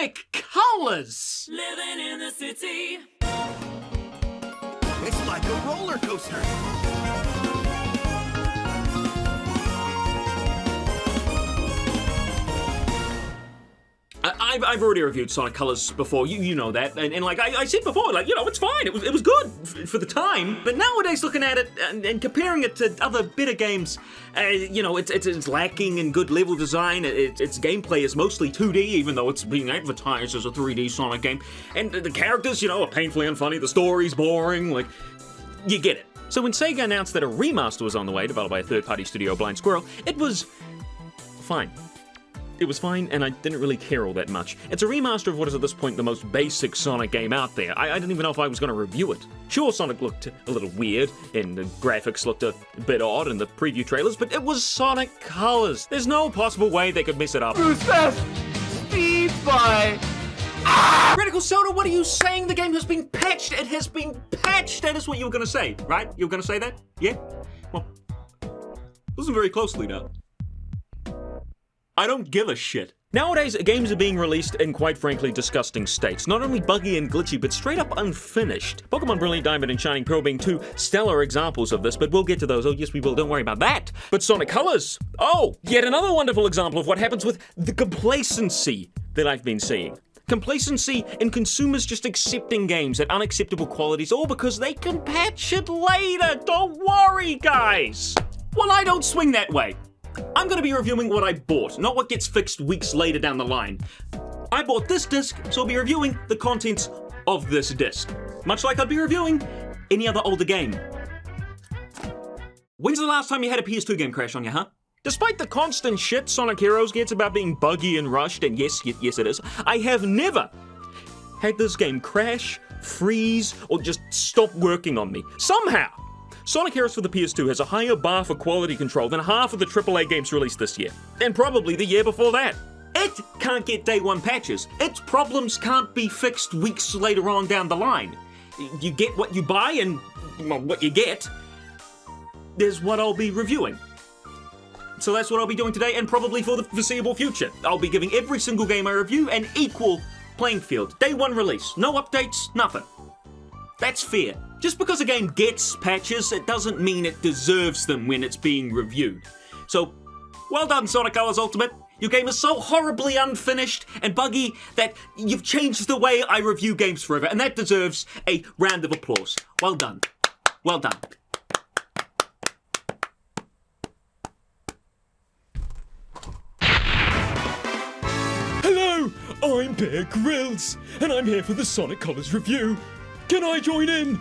Sonic Colors! Living in the city. It's like a roller coaster. I've already reviewed Sonic Colors before, you know that, and like I said before, like, you know, it's fine, it was good for the time, but nowadays looking at it and comparing it to other better games, you know, it's lacking in good level design, its gameplay is mostly 2D, even though it's being advertised as a 3D Sonic game, and the characters, you know, are painfully unfunny, the story's boring, like, you get it. So when Sega announced that a remaster was on the way, developed by a third-party studio, Blind Squirrel, it was fine. It was fine, and I didn't really care all that much. It's a remaster of what is at this point the most basic Sonic game out there. I didn't even know if I was going to review it. Sure, Sonic looked a little weird, and the graphics looked a bit odd in the preview trailers, but it was Sonic Colors. There's no possible way they could mess it up. Who's that? Speed by. RadicalSoda, what are you saying? The game has been patched. It has been patched. That is what you were going to say, right? You were going to say that? Yeah? Well, listen very closely now. I don't give a shit. Nowadays, games are being released in quite frankly disgusting states. Not only buggy and glitchy, but straight up unfinished. Pokemon Brilliant Diamond and Shining Pearl being two stellar examples of this, but we'll get to those. Oh yes, we will, don't worry about that. But Sonic Colors, oh, yet another wonderful example of what happens with the complacency that I've been seeing. Complacency in consumers just accepting games at unacceptable qualities, all because they can patch it later. Don't worry, guys. Well, I don't swing that way. I'm going to be reviewing what I bought, not what gets fixed weeks later down the line. I bought this disc, so I'll be reviewing the contents of this disc. Much like I'd be reviewing any other older game. When's the last time you had a PS2 game crash on you, huh? Despite the constant shit Sonic Heroes gets about being buggy and rushed, and yes it is, I have never had this game crash, freeze, or just stop working on me. Somehow, Sonic Heroes for the PS2 has a higher bar for quality control than half of the AAA games released this year, and probably the year before that. It can't get day one patches. Its problems can't be fixed weeks later on down the line. You get what you buy, and well, what you get is what I'll be reviewing. So that's what I'll be doing today, and probably for the foreseeable future. I'll be giving every single game I review an equal playing field. Day one release. No updates, nothing. That's fair. Just because a game gets patches, it doesn't mean it deserves them when it's being reviewed. So, well done, Sonic Colors Ultimate. Your game is so horribly unfinished and buggy that you've changed the way I review games forever, and that deserves a round of applause. Well done. Well done. Hello, I'm Bear Grylls, and I'm here for the Sonic Colors review. Can I join in?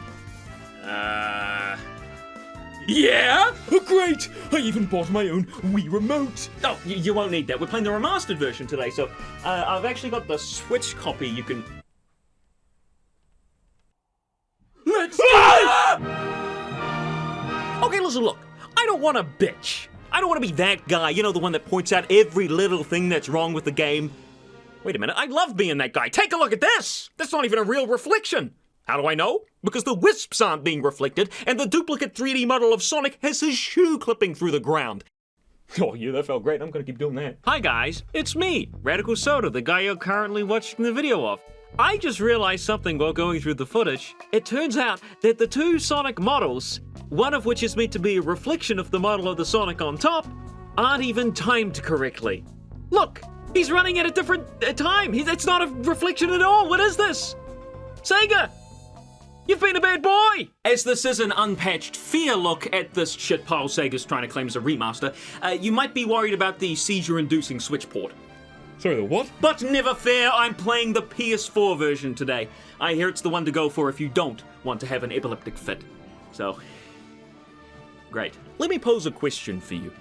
Yeah? Oh, great! I even bought my own Wii remote. Oh, you won't need that. We're playing the remastered version today, so I've actually got the Switch copy you can... Let's do it! Okay, listen, look. I don't want to bitch. I don't want to be that guy, you know, the one that points out every little thing that's wrong with the game. Wait a minute, I love being that guy. Take a look at this! That's not even a real reflection. How do I know? Because the wisps aren't being reflected, and the duplicate 3D model of Sonic has his shoe clipping through the ground. Oh yeah, that felt great. I'm gonna keep doing that. Hi guys, it's me, RadicalSoda, the guy you're currently watching the video of. I just realized something while going through the footage. It turns out that the two Sonic models, one of which is meant to be a reflection of the model of the Sonic on top, aren't even timed correctly. Look, he's running at a different time. It's not a reflection at all. What is this? Sega! You've been a bad boy! As this is an unpatched fair look at this shitpile Sega's trying to claim as a remaster, you might be worried about the seizure-inducing Switch port. Sorry, the what? But never fear, I'm playing the PS4 version today. I hear it's the one to go for if you don't want to have an epileptic fit. So, great. Let me pose a question for you.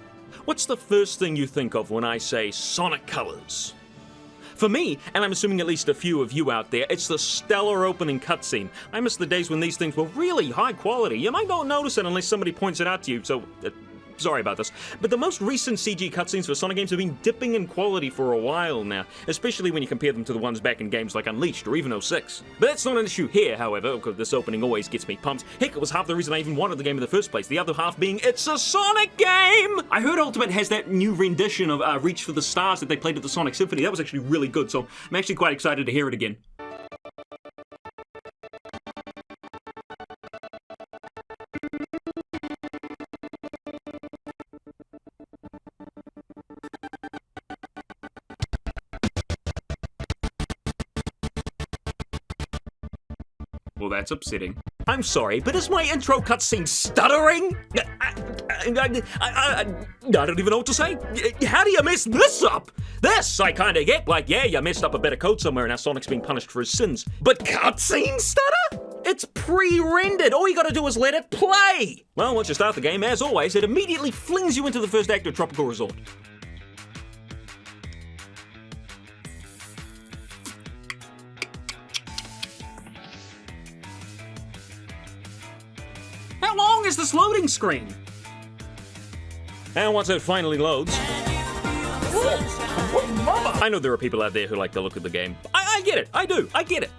What's the first thing you think of when I say Sonic Colors? For me, and I'm assuming at least a few of you out there, it's the stellar opening cutscene. I miss the days when these things were really high quality. You might not notice it unless somebody points it out to you, so sorry about this, but the most recent CG cutscenes for Sonic games have been dipping in quality for a while now, especially when you compare them to the ones back in games like Unleashed or even 06. But that's not an issue here, however, because this opening always gets me pumped. Heck, it was half the reason I even wanted the game in the first place, the other half being it's a Sonic game! I heard Ultimate has that new rendition of Reach for the Stars that they played at the Sonic Symphony. That was actually really good, so I'm actually quite excited to hear it again. Well, that's upsetting. I'm sorry, but is my intro cutscene stuttering? I don't even know what to say. How do you mess this up? This I kinda get, like, yeah, you messed up a bit of code somewhere and now Sonic's being punished for his sins. But cutscene stutter? It's pre-rendered. All you gotta do is let it play. Well, once you start the game, as always, it immediately flings you into the first act of Tropical Resort. How long is this loading screen? And once it finally loads... I know there are people out there who like the look of the game. I get it. I do. I get it.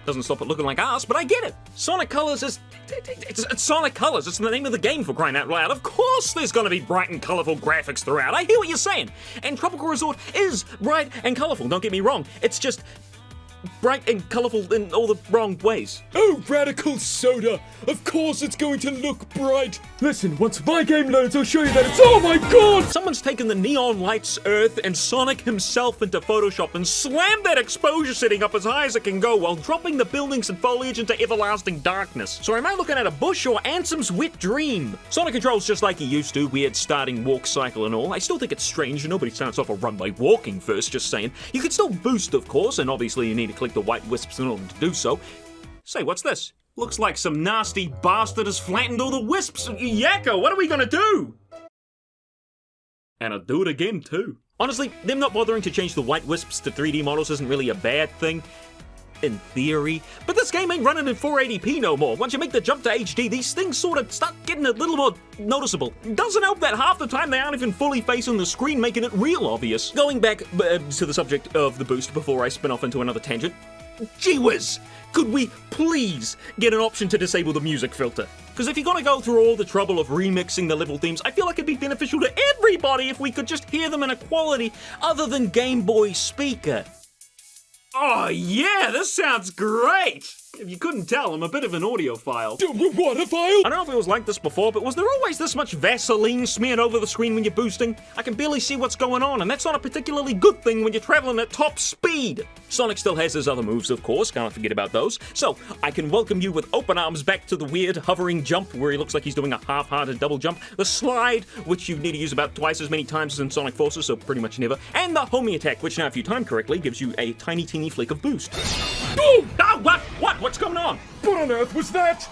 Doesn't stop it looking like ass, but I get it. Sonic Colors is... It's Sonic Colors. It's the name of the game, for crying out loud. Of course there's gonna be bright and colorful graphics throughout. I hear what you're saying. And Tropical Resort is bright and colorful. Don't get me wrong. It's just... bright and colourful in all the wrong ways. Oh, RadicalSoda! Of course it's going to look bright! Listen, once my game loads, I'll show you that it's... Oh my god! Someone's taken the neon lights, Earth, and Sonic himself into Photoshop and slammed that exposure setting up as high as it can go while dropping the buildings and foliage into everlasting darkness. So am I looking at a bush or Ansem's wet dream? Sonic controls just like he used to, weird starting walk cycle and all. I still think it's strange, nobody starts off a run by walking first, just saying. You can still boost, of course, and obviously you need to click the white wisps in order to do so. Say, what's this? Looks like some nasty bastard has flattened all the wisps. Yakko, what are we gonna do? And I'll do it again too. Honestly, them not bothering to change the white wisps to 3D models isn't really a bad thing. In theory. But this game ain't running in 480p no more. Once you make the jump to HD, these things sort of start getting a little more noticeable. Doesn't help that half the time they aren't even fully facing the screen, making it real obvious. Going back to the subject of the boost before I spin off into another tangent. Gee whiz! Could we please get an option to disable the music filter? Because if you're gonna go through all the trouble of remixing the level themes, I feel like it'd be beneficial to everybody if we could just hear them in a quality other than Game Boy speaker. Oh yeah, this sounds great! If you couldn't tell, I'm a bit of an audiophile. What a file? I don't know if it was like this before, but was there always this much Vaseline smeared over the screen when you're boosting? I can barely see what's going on, and that's not a particularly good thing when you're traveling at top speed. Sonic still has his other moves, of course, can't forget about those. So, I can welcome you with open arms back to the weird hovering jump, where he looks like he's doing a half-hearted double jump, the slide, which you need to use about twice as many times as in Sonic Forces, so pretty much never, and the homing attack, which now, if you time correctly, gives you a tiny, teeny flick of boost. Boom! Ah, what? What's going on? What on earth was that?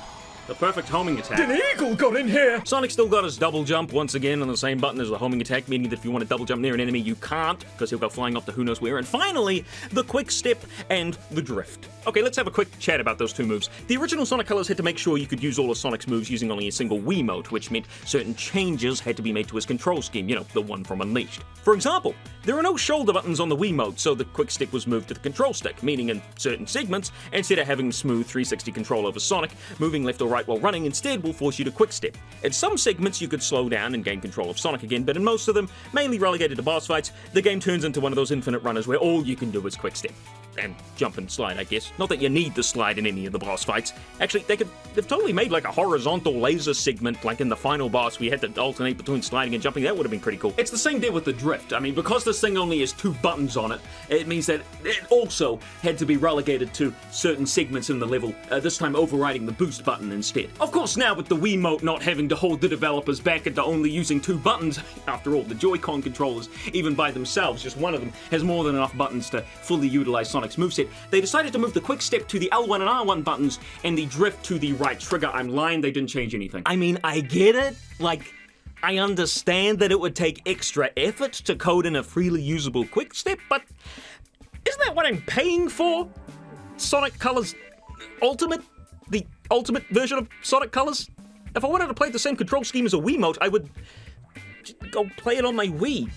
The perfect homing attack. An eagle got in here! Sonic still got his double jump once again on the same button as the homing attack, meaning that if you want to double jump near an enemy, you can't, because he'll go flying off to who knows where. And finally, the quick step and the drift. Okay, let's have a quick chat about those two moves. The original Sonic Colors had to make sure you could use all of Sonic's moves using only a single Wiimote, which meant certain changes had to be made to his control scheme, you know, the one from Unleashed. For example, there are no shoulder buttons on the Wiimote, so the quick stick was moved to the control stick, meaning in certain segments, instead of having smooth 360 control over Sonic, moving left or right while running instead will force you to quick step. In some segments you could slow down and gain control of Sonic again, but in most of them, mainly relegated to boss fights, the game turns into one of those infinite runners where all you can do is quick step. And jump and slide, I guess. Not that you need the slide in any of the boss fights. Actually, they've totally made like a horizontal laser segment, like in the final boss, we had to alternate between sliding and jumping. That would have been pretty cool. It's the same deal with the drift. I mean, because this thing only has 2 buttons on it, it means that it also had to be relegated to certain segments in the level, this time overriding the boost button instead. Of course, now with the Wiimote not having to hold the developers back into only using 2 buttons, after all, the Joy-Con controllers, even by themselves, just one of them, has more than enough buttons to fully utilize Sonic's moveset. They decided to move the quick step to the L1 and R1 buttons and the drift to the right trigger. I'm lying, they didn't change anything. I mean, I get it. Like, I understand that it would take extra effort to code in a freely usable quick step, but isn't that what I'm paying for? Sonic Colors Ultimate? The ultimate version of Sonic Colors? If I wanted to play the same control scheme as a Wiimote, I would go play it on my Wii.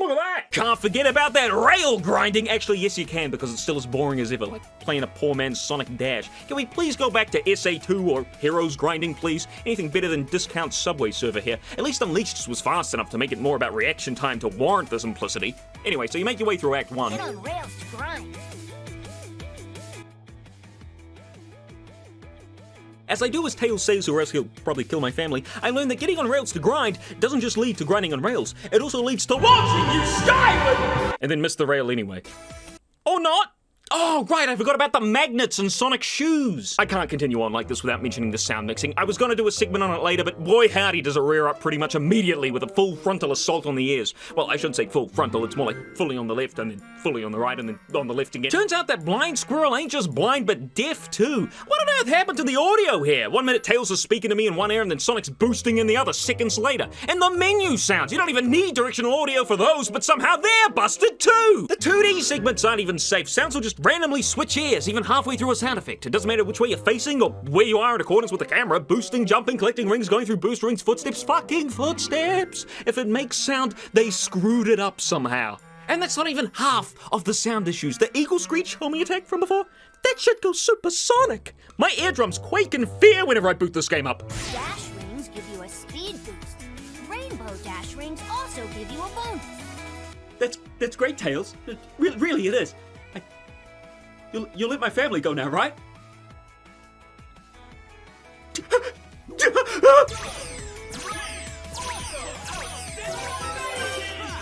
Look at that! Can't forget about that rail grinding! Actually, yes you can, because it's still as boring as ever, like playing a poor man's Sonic Dash. Can we please go back to SA2 or Heroes grinding, please? Anything better than Discount Subway server here. At least Unleashed was fast enough to make it more about reaction time to warrant the simplicity. Anyway, so you make your way through Act 1. Get on rails to grind. As I do as Tails says, or else he'll probably kill my family, I learned that getting on rails to grind doesn't just lead to grinding on rails, it also leads to launching you skyward! And then miss the rail anyway. Or not! Oh, right, I forgot about the magnets and Sonic shoes. I can't continue on like this without mentioning the sound mixing. I was gonna do a segment on it later, but boy howdy does it rear up pretty much immediately with a full frontal assault on the ears. Well, I shouldn't say full frontal, it's more like fully on the left and then fully on the right and then on the left again. Turns out that blind squirrel ain't just blind but deaf too. What on earth happened to the audio here? 1 minute Tails is speaking to me in one ear and then Sonic's boosting in the other seconds later. And the menu sounds, you don't even need directional audio for those, but somehow they're busted too! The 2D segments aren't even safe. Sounds will just randomly switch ears, even halfway through a sound effect. It doesn't matter which way you're facing or where you are in accordance with the camera. Boosting, jumping, collecting rings, going through boost rings, footsteps, fucking footsteps. If it makes sound, they screwed it up somehow. And that's not even half of the sound issues. The eagle screech homing attack from before, that shit goes supersonic. My eardrums quake in fear whenever I boot this game up. Dash rings give you a speed boost. Rainbow dash rings also give you a bonus. That's great, Tails. Really it is. You'll let my family go now, right?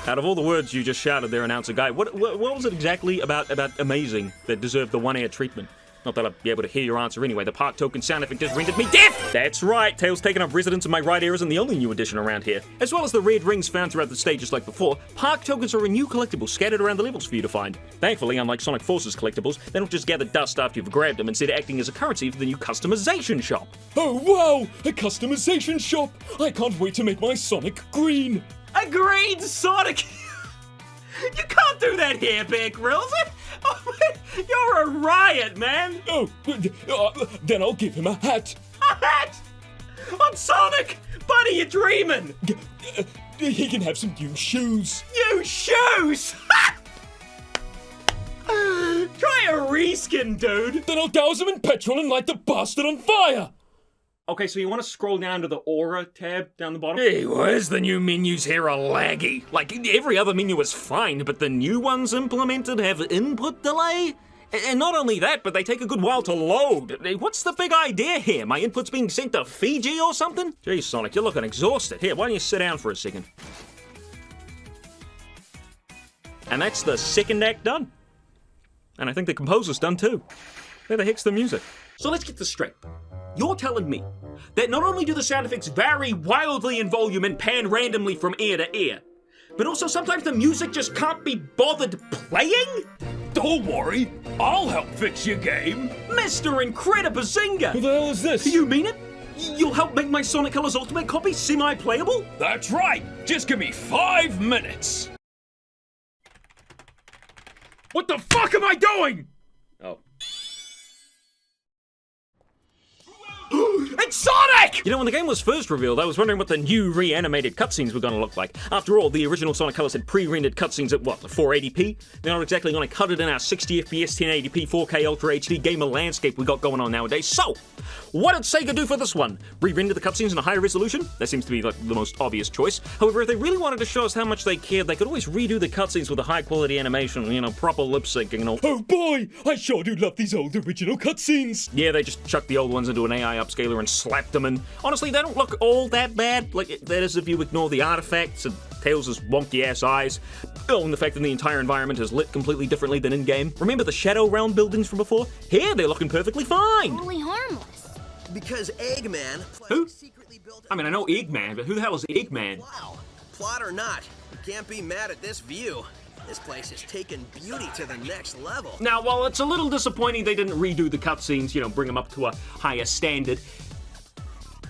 Out of all the words you just shouted there, announcer guy, what was it exactly about amazing that deserved the one-air treatment? Not that I'd be able to hear your answer anyway. The park token sound effect just rendered me deaf! That's right, Tails taking up residence in my right ear isn't the only new addition around here. As well as the red rings found throughout the stages like before, park tokens are a new collectible scattered around the levels for you to find. Thankfully, unlike Sonic Forces collectibles, they don't just gather dust after you've grabbed them, instead acting as a currency for the new customization shop. Oh wow, a customization shop! I can't wait to make my Sonic green! A green Sonic? You can't do that here, Bear Grylls! You're a riot, man! Oh, then I'll give him a hat. A hat? On Sonic? Buddy, you're dreaming! He can have some new shoes. New shoes? Try a reskin, dude! Then I'll douse him in petrol and light the bastard on fire! Okay, so you want to scroll down to the Aura tab down the bottom? Hey, where's the new menus here are laggy. Like, every other menu is fine, but the new ones implemented have input delay? And not only that, but they take a good while to load. What's the big idea here? My input's being sent to Fiji or something? Geez, Sonic, you're looking exhausted. Here, why don't you sit down for a second? And that's the second act done. And I think the composer's done too. Where the heck's the music? So let's get this straight. You're telling me that not only do the sound effects vary wildly in volume and pan randomly from ear to ear, but also sometimes the music just can't be bothered playing? Don't worry, I'll help fix your game. Mr. Incredibazinga! Who the hell is this? Do you mean it? You'll help make my Sonic Colors Ultimate copy semi-playable? That's right, just give me 5 minutes. What the fuck am I doing? Oh. It's Sonic! You know, when the game was first revealed, I was wondering what the new reanimated cutscenes were going to look like. After all, the original Sonic Colors had pre-rendered cutscenes at, what, 480p? They're not exactly going to cut it in our 60 FPS 1080p 4K Ultra HD gamer landscape we got going on nowadays. So, what did Sega do for this one? Re-render the cutscenes in a higher resolution? That seems to be like the most obvious choice. However, if they really wanted to show us how much they cared, they could always redo the cutscenes with a high-quality animation, you know, proper lip-syncing and all. Oh boy, I sure do love these old original cutscenes. Yeah, they just chucked the old ones into an AI upscaler and slapped them in. Honestly, they don't look all that bad. Like, that is if you ignore the artifacts and Tails' wonky-ass eyes. Oh, and the fact that the entire environment is lit completely differently than in-game. Remember the Shadow Realm buildings from before? Here, they're looking perfectly fine. Totally harmless. Because Eggman... Who? secretly built I mean, I know Eggman, but who the hell is Eggman? Wow. Plot or not, you can't be mad at this view. This place has taken beauty to the next level. Now, while it's a little disappointing they didn't redo the cutscenes, you know, bring them up to a higher standard.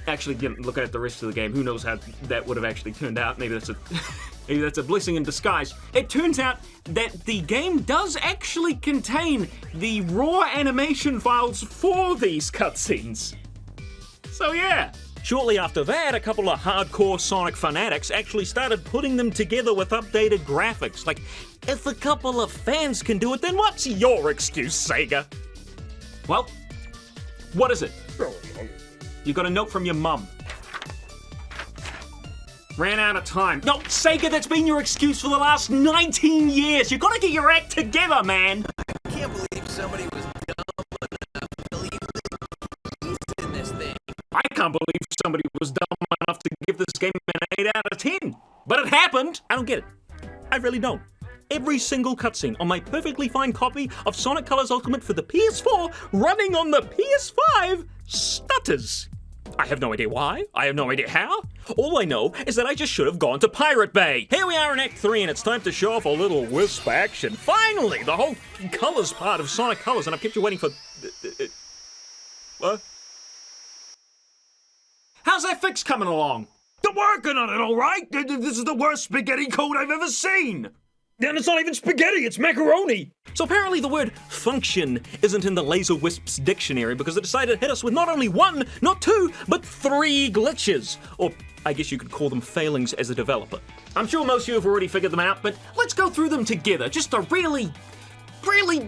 Actually, looking at the rest of the game, who knows how that would have actually turned out. Maybe that's a blessing in disguise. It turns out that the game does actually contain the raw animation files for these cutscenes. So yeah, Shortly after that, a couple of hardcore Sonic fanatics actually started putting them together with updated graphics. Like, if a couple of fans can do it, then what's your excuse, Sega? Well, what is it? You got a note from your mum. Ran out of time. No, Sega, that's been your excuse for the last 19 years. You gotta get your act together, man. I can't believe somebody was dumb enough to leave release in this thing. I can't believe somebody was dumb enough to give this game an 8 out of 10. But it happened. I don't get it. I really don't. Every single cutscene on my perfectly fine copy of Sonic Colors Ultimate for the PS4 running on the PS5 stutters. I have no idea why. I have no idea how. All I know is that I just should have gone to Pirate Bay. Here we are in Act 3, and it's time to show off a little Wisp action. Finally, the whole colors part of Sonic Colors, and I've kept you waiting for... What? How's that fix coming along? They're working on it, all right? This is the worst spaghetti code I've ever seen. And it's not even spaghetti, it's macaroni. So apparently the word function isn't in the Laser Wisp's dictionary because it decided to hit us with not only one, not two, but 3 glitches. Or I guess you could call them failings as a developer. I'm sure most of you have already figured them out, but let's go through them together just to really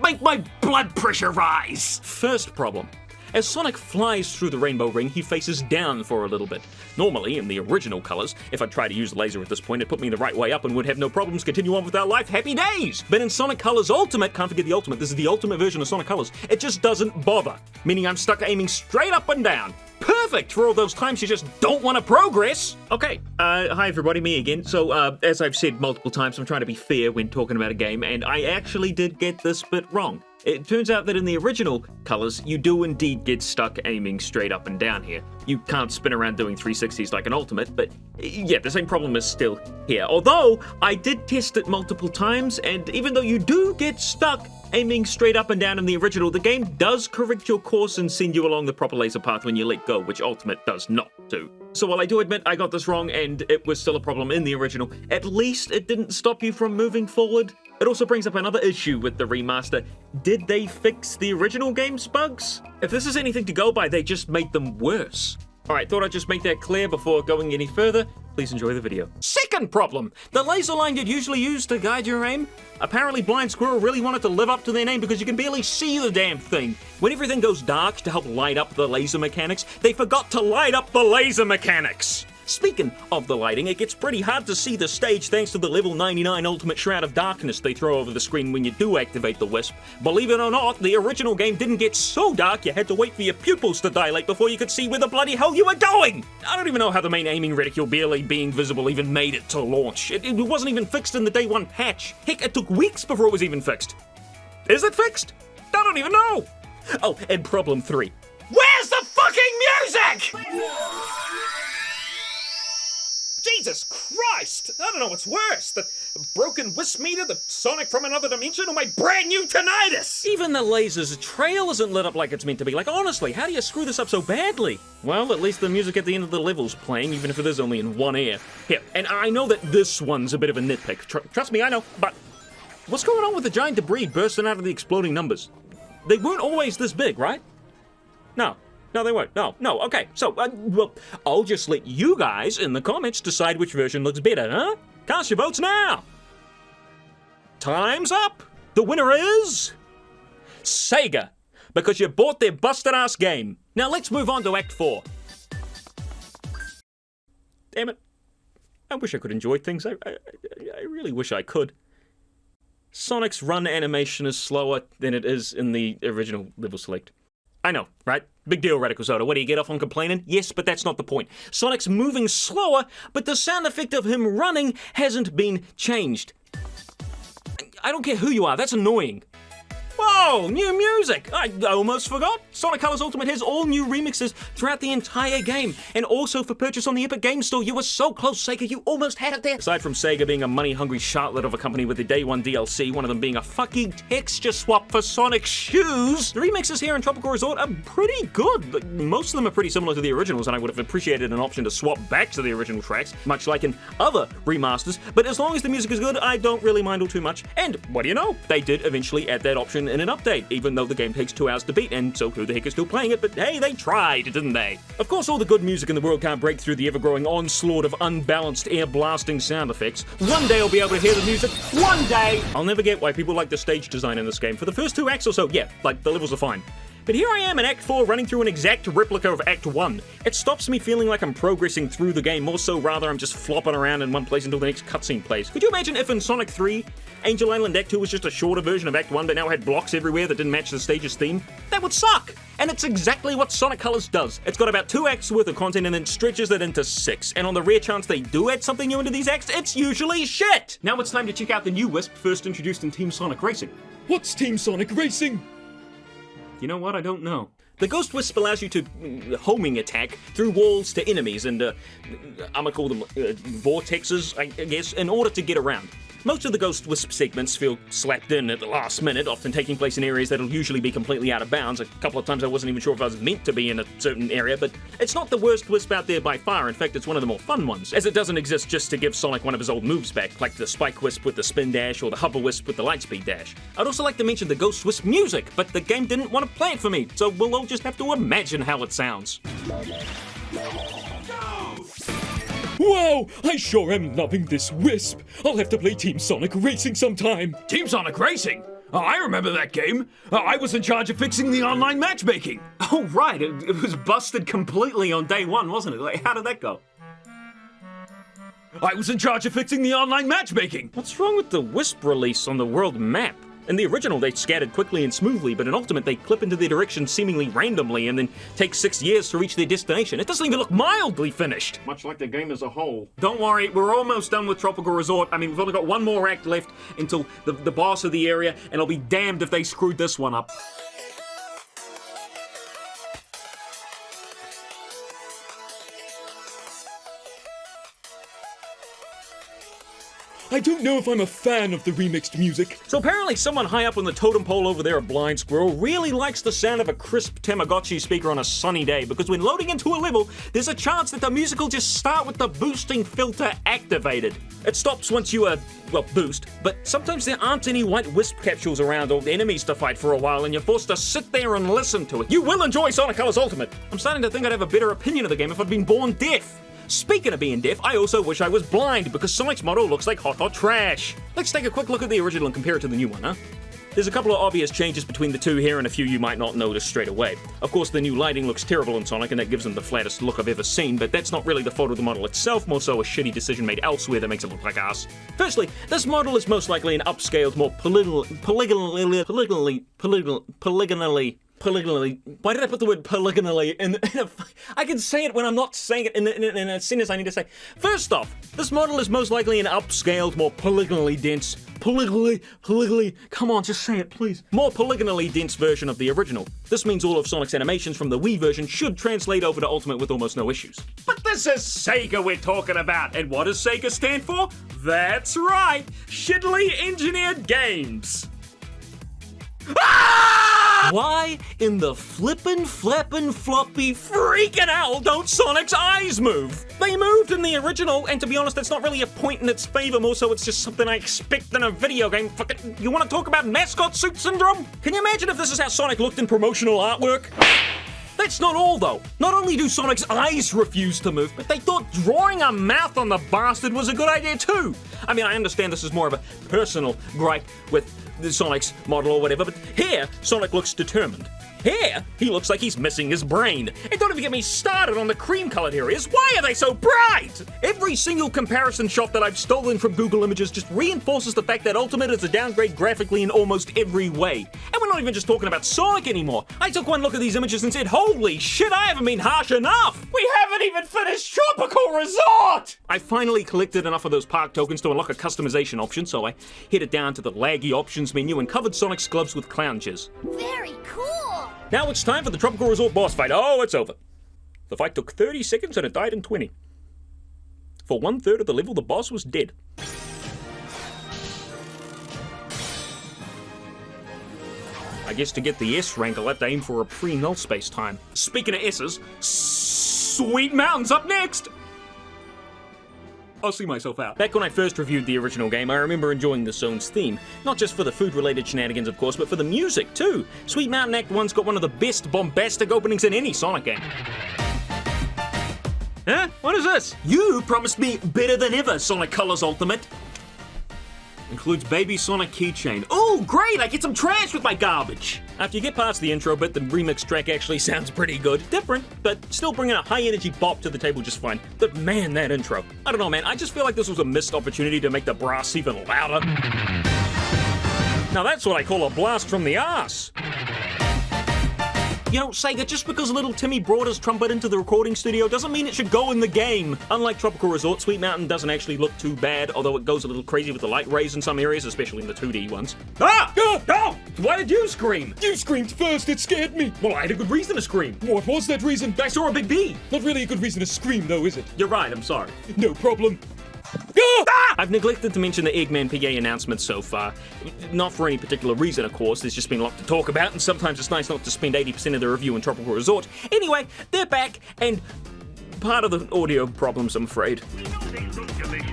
make my blood pressure rise. First problem. As Sonic flies through the rainbow ring, he faces down for a little bit. Normally, in the original colors, if I tried to use the laser at this point, it'd put me the right way up and would have no problems, continue on with our life, happy days! But in Sonic Colors Ultimate, can't forget the Ultimate, this is the ultimate version of Sonic Colors, it just doesn't bother. Meaning I'm stuck aiming straight up and down. Perfect for all those times you just don't want to progress! Okay, hi everybody, me again. So, as I've said multiple times, I'm trying to be fair when talking about a game, and I actually did get this bit wrong. It turns out that in the original colors, you do indeed get stuck aiming straight up and down here. You can't spin around doing 360s like an Ultimate, but yeah, the same problem is still here. Although, I did test it multiple times, and even though you do get stuck aiming straight up and down in the original, the game does correct your course and send you along the proper laser path when you let go, which Ultimate does not do. So while I do admit I got this wrong and it was still a problem in the original, at least it didn't stop you from moving forward. It also brings up another issue with the remaster. Did they fix the original game's bugs? If this is anything to go by, they just made them worse. Alright, thought I'd just make that clear before going any further. Please enjoy the video. Second problem! The laser line you'd usually use to guide your aim? Apparently Blind Squirrel really wanted to live up to their name because you can barely see the damn thing. When everything goes dark to help light up the laser mechanics, they forgot to light up the laser mechanics! Speaking of the lighting, it gets pretty hard to see the stage thanks to the level 99 ultimate shroud of darkness they throw over the screen when you do activate the Wisp. Believe it or not, the original game didn't get so dark you had to wait for your pupils to dilate before you could see where the bloody hell you were going! I don't even know how the main aiming reticule barely being visible even made it to launch. It wasn't even fixed in the day 1 patch. Heck, it took weeks before it was even fixed. Is it fixed? I don't even know! Oh, and problem 3. Where's the fucking music?! Jesus Christ! I don't know what's worse, the broken Wisp meter, the Sonic from another dimension, or my brand new tinnitus! Even the laser's trail isn't lit up like it's meant to be. Like, honestly, how do you screw this up so badly? Well, at least the music at the end of the level's playing, even if it is only in one ear. Here, and I know that this one's a bit of a nitpick. Trust me, I know, but what's going on with the giant debris bursting out of the exploding numbers? They weren't always this big, right? No, they weren't. No. Okay, so, well, I'll just let you guys in the comments decide which version looks better, huh? Cast your votes now! Time's up! The winner is... Sega, because you bought their busted-ass game. Now let's move on to Act 4. Damn it. I wish I could enjoy things. I really wish I could. Sonic's run animation is slower than it is in the original level select. I know, right? Big deal, RadicalSoda. What do you get off on complaining? Yes, but that's not the point. Sonic's moving slower, but the sound effect of him running hasn't been changed. I don't care who you are, that's annoying. Whoa, new music! I almost forgot. Sonic Colors Ultimate has all new remixes throughout the entire game, and also for purchase on the Epic Games Store. You were so close, Sega, you almost had it there. Aside from Sega being a money-hungry shartlet of a company with the Day 1 DLC, one of them being a fucking texture swap for Sonic shoes, the remixes here in Tropical Resort are pretty good. Most of them are pretty similar to the originals, and I would have appreciated an option to swap back to the original tracks, much like in other remasters, but as long as the music is good, I don't really mind all too much. And what do you know? They did eventually add that option in an update, even though the game takes 2 hours to beat, and so who the heck is still playing it? But hey, they tried, didn't they? Of course, all the good music in the world can't break through the ever-growing onslaught of unbalanced air-blasting sound effects. One day I'll be able to hear the music. One day! I'll never get why people like the stage design in this game. For the first 2 acts or so, yeah, like, the levels are fine. But here I am in Act 4 running through an exact replica of Act 1. It stops me feeling like I'm progressing through the game, more so rather I'm just flopping around in one place until the next cutscene plays. Could you imagine if in Sonic 3, Angel Island Act 2 was just a shorter version of Act 1 but now had blocks everywhere that didn't match the stage's theme? That would suck! And it's exactly what Sonic Colors does. It's got about 2 acts worth of content and then stretches it into 6. And on the rare chance they do add something new into these acts, it's usually shit! Now it's time to check out the new Wisp first introduced in Team Sonic Racing. What's Team Sonic Racing? You know what? I don't know. The Ghost Wisp allows you to homing attack through walls to enemies and, I'm gonna call them vortexes, I guess, in order to get around. Most of the Ghost Wisp segments feel slapped in at the last minute, often taking place in areas that'll usually be completely out of bounds. A couple of times I wasn't even sure if I was meant to be in a certain area, but it's not the worst Wisp out there by far. In fact, it's one of the more fun ones, as it doesn't exist just to give Sonic one of his old moves back, like the Spike Wisp with the Spin Dash or the Hover Wisp with the Lightspeed Dash. I'd also like to mention the Ghost Wisp music, but the game didn't want to play it for me, so we'll all just have to imagine how it sounds. Wow, I sure am loving this Wisp. I'll have to play Team Sonic Racing sometime. Team Sonic Racing? Oh, I remember that game. I was in charge of fixing the online matchmaking. Oh, right, it was busted completely on day 1, wasn't it? Like, how did that go? I was in charge of fixing the online matchmaking. What's wrong with the Wisp release on the world map? In the original, they scattered quickly and smoothly, but in Ultimate, they clip into their direction seemingly randomly and then take 6 years to reach their destination. It doesn't even look mildly finished. Much like the game as a whole. Don't worry, we're almost done with Tropical Resort. I mean, we've only got one more act left until the boss of the area, and I'll be damned if they screwed this one up. I don't know if I'm a fan of the remixed music. So apparently someone high up on the totem pole over there at Blind Squirrel really likes the sound of a crisp Tamagotchi speaker on a sunny day, because when loading into a level, there's a chance that the music will just start with the boosting filter activated. It stops once you, boost, but sometimes there aren't any white Wisp capsules around or enemies to fight for a while, and you're forced to sit there and listen to it. You will enjoy Sonic Colors Ultimate! I'm starting to think I'd have a better opinion of the game if I'd been born deaf. Speaking of being deaf, I also wish I was blind, because Sonic's model looks like hot trash. Let's take a quick look at the original and compare it to the new one, huh? There's a couple of obvious changes between the two here and a few you might not notice straight away. Of course, the new lighting looks terrible in Sonic, and that gives him the flattest look I've ever seen, but that's not really the fault of the model itself, more so a shitty decision made elsewhere that makes it look like ass. Firstly, this model is most likely an upscaled, more polygonally. Why did I put the word polygonally in I can say it when I'm not saying it in a sentence I need to say. First off, this model is most likely an upscaled, more polygonally dense, come on, just say it, please. More polygonally dense version of the original. This means all of Sonic's animations from the Wii version should translate over to Ultimate with almost no issues. But this is Sega we're talking about, and what does Sega stand for? That's right, shittily engineered games. Ah! Why in the flippin' floppy freaking hell don't Sonic's eyes move? They moved in the original, and to be honest, that's not really a point in its favor, more so it's just something I expect in a video game. Fucking, you want to talk about mascot suit syndrome? Can you imagine if this is how Sonic looked in promotional artwork? That's not all, though. Not only do Sonic's eyes refuse to move, but they thought drawing a mouth on the bastard was a good idea, too. I mean, I understand this is more of a personal gripe with the Sonic's model or whatever, but here, Sonic looks determined. Here, he looks like he's missing his brain. And don't even get me started on the cream-colored areas. Why are they so bright? Every single comparison shot that I've stolen from Google Images just reinforces the fact that Ultimate is a downgrade graphically in almost every way. And we're not even just talking about Sonic anymore. I took one look at these images and said, holy shit, I haven't been harsh enough. We haven't even finished Tropical Resort! I finally collected enough of those park tokens to unlock a customization option, so I headed down to the laggy options menu and covered Sonic's gloves with clown jizz. Very cool! Now it's time for the Tropical Resort boss fight. Oh, it's over. The fight took 30 seconds and it died in 20. For 1/3 of the level, the boss was dead. I guess to get the S rank, I'll have to aim for a pre-null space time. Speaking of S's, Sweet Mountain's up next! I'll see myself out. Back when I first reviewed the original game, I remember enjoying the zone's theme. Not just for the food-related shenanigans, of course, but for the music, too. Sweet Mountain Act 1's got one of the best bombastic openings in any Sonic game. Huh? What is this? You promised me better than ever, Sonic Colors Ultimate. Includes Baby Sonic keychain. Oh, great! I get some trash with my garbage! After you get past the intro bit, the remix track actually sounds pretty good. Different, but still bringing a high-energy bop to the table just fine. But man, that intro. I don't know, man. I just feel like this was a missed opportunity to make the brass even louder. Now that's what I call a blast from the arse. You know, Sega, just because little Timmy brought his trumpet into the recording studio doesn't mean it should go in the game. Unlike Tropical Resort, Sweet Mountain doesn't actually look too bad, although it goes a little crazy with the light rays in some areas, especially in the 2D ones. Ah! Oh! Why did you scream? You screamed first, it scared me. Well, I had a good reason to scream. What was that reason? I saw a big bee. Not really a good reason to scream, though, is it? You're right, I'm sorry. No problem. I've neglected to mention the Eggman PA announcement so far. Not for any particular reason, of course. There's just been a lot to talk about, and sometimes it's nice not to spend 80% of the review in Tropical Resort. Anyway, they're back, and part of the audio problems, I'm afraid. We know they look delicious,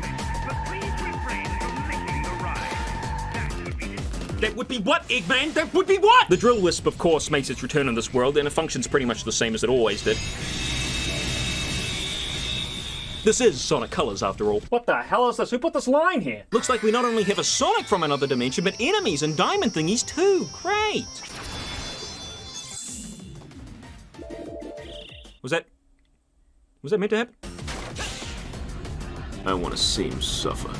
but please refrain from licking the rind. That would be disgusting. That would be what, Eggman? That would be what? The Drill Wisp, of course, makes its return in this world, and it functions pretty much the same as it always did. This is Sonic Colors, after all. What the hell is this? Who put this line here? Looks like we not only have a Sonic from another dimension, but enemies and diamond thingies too. Great! Was that meant to happen? I want to see him suffer.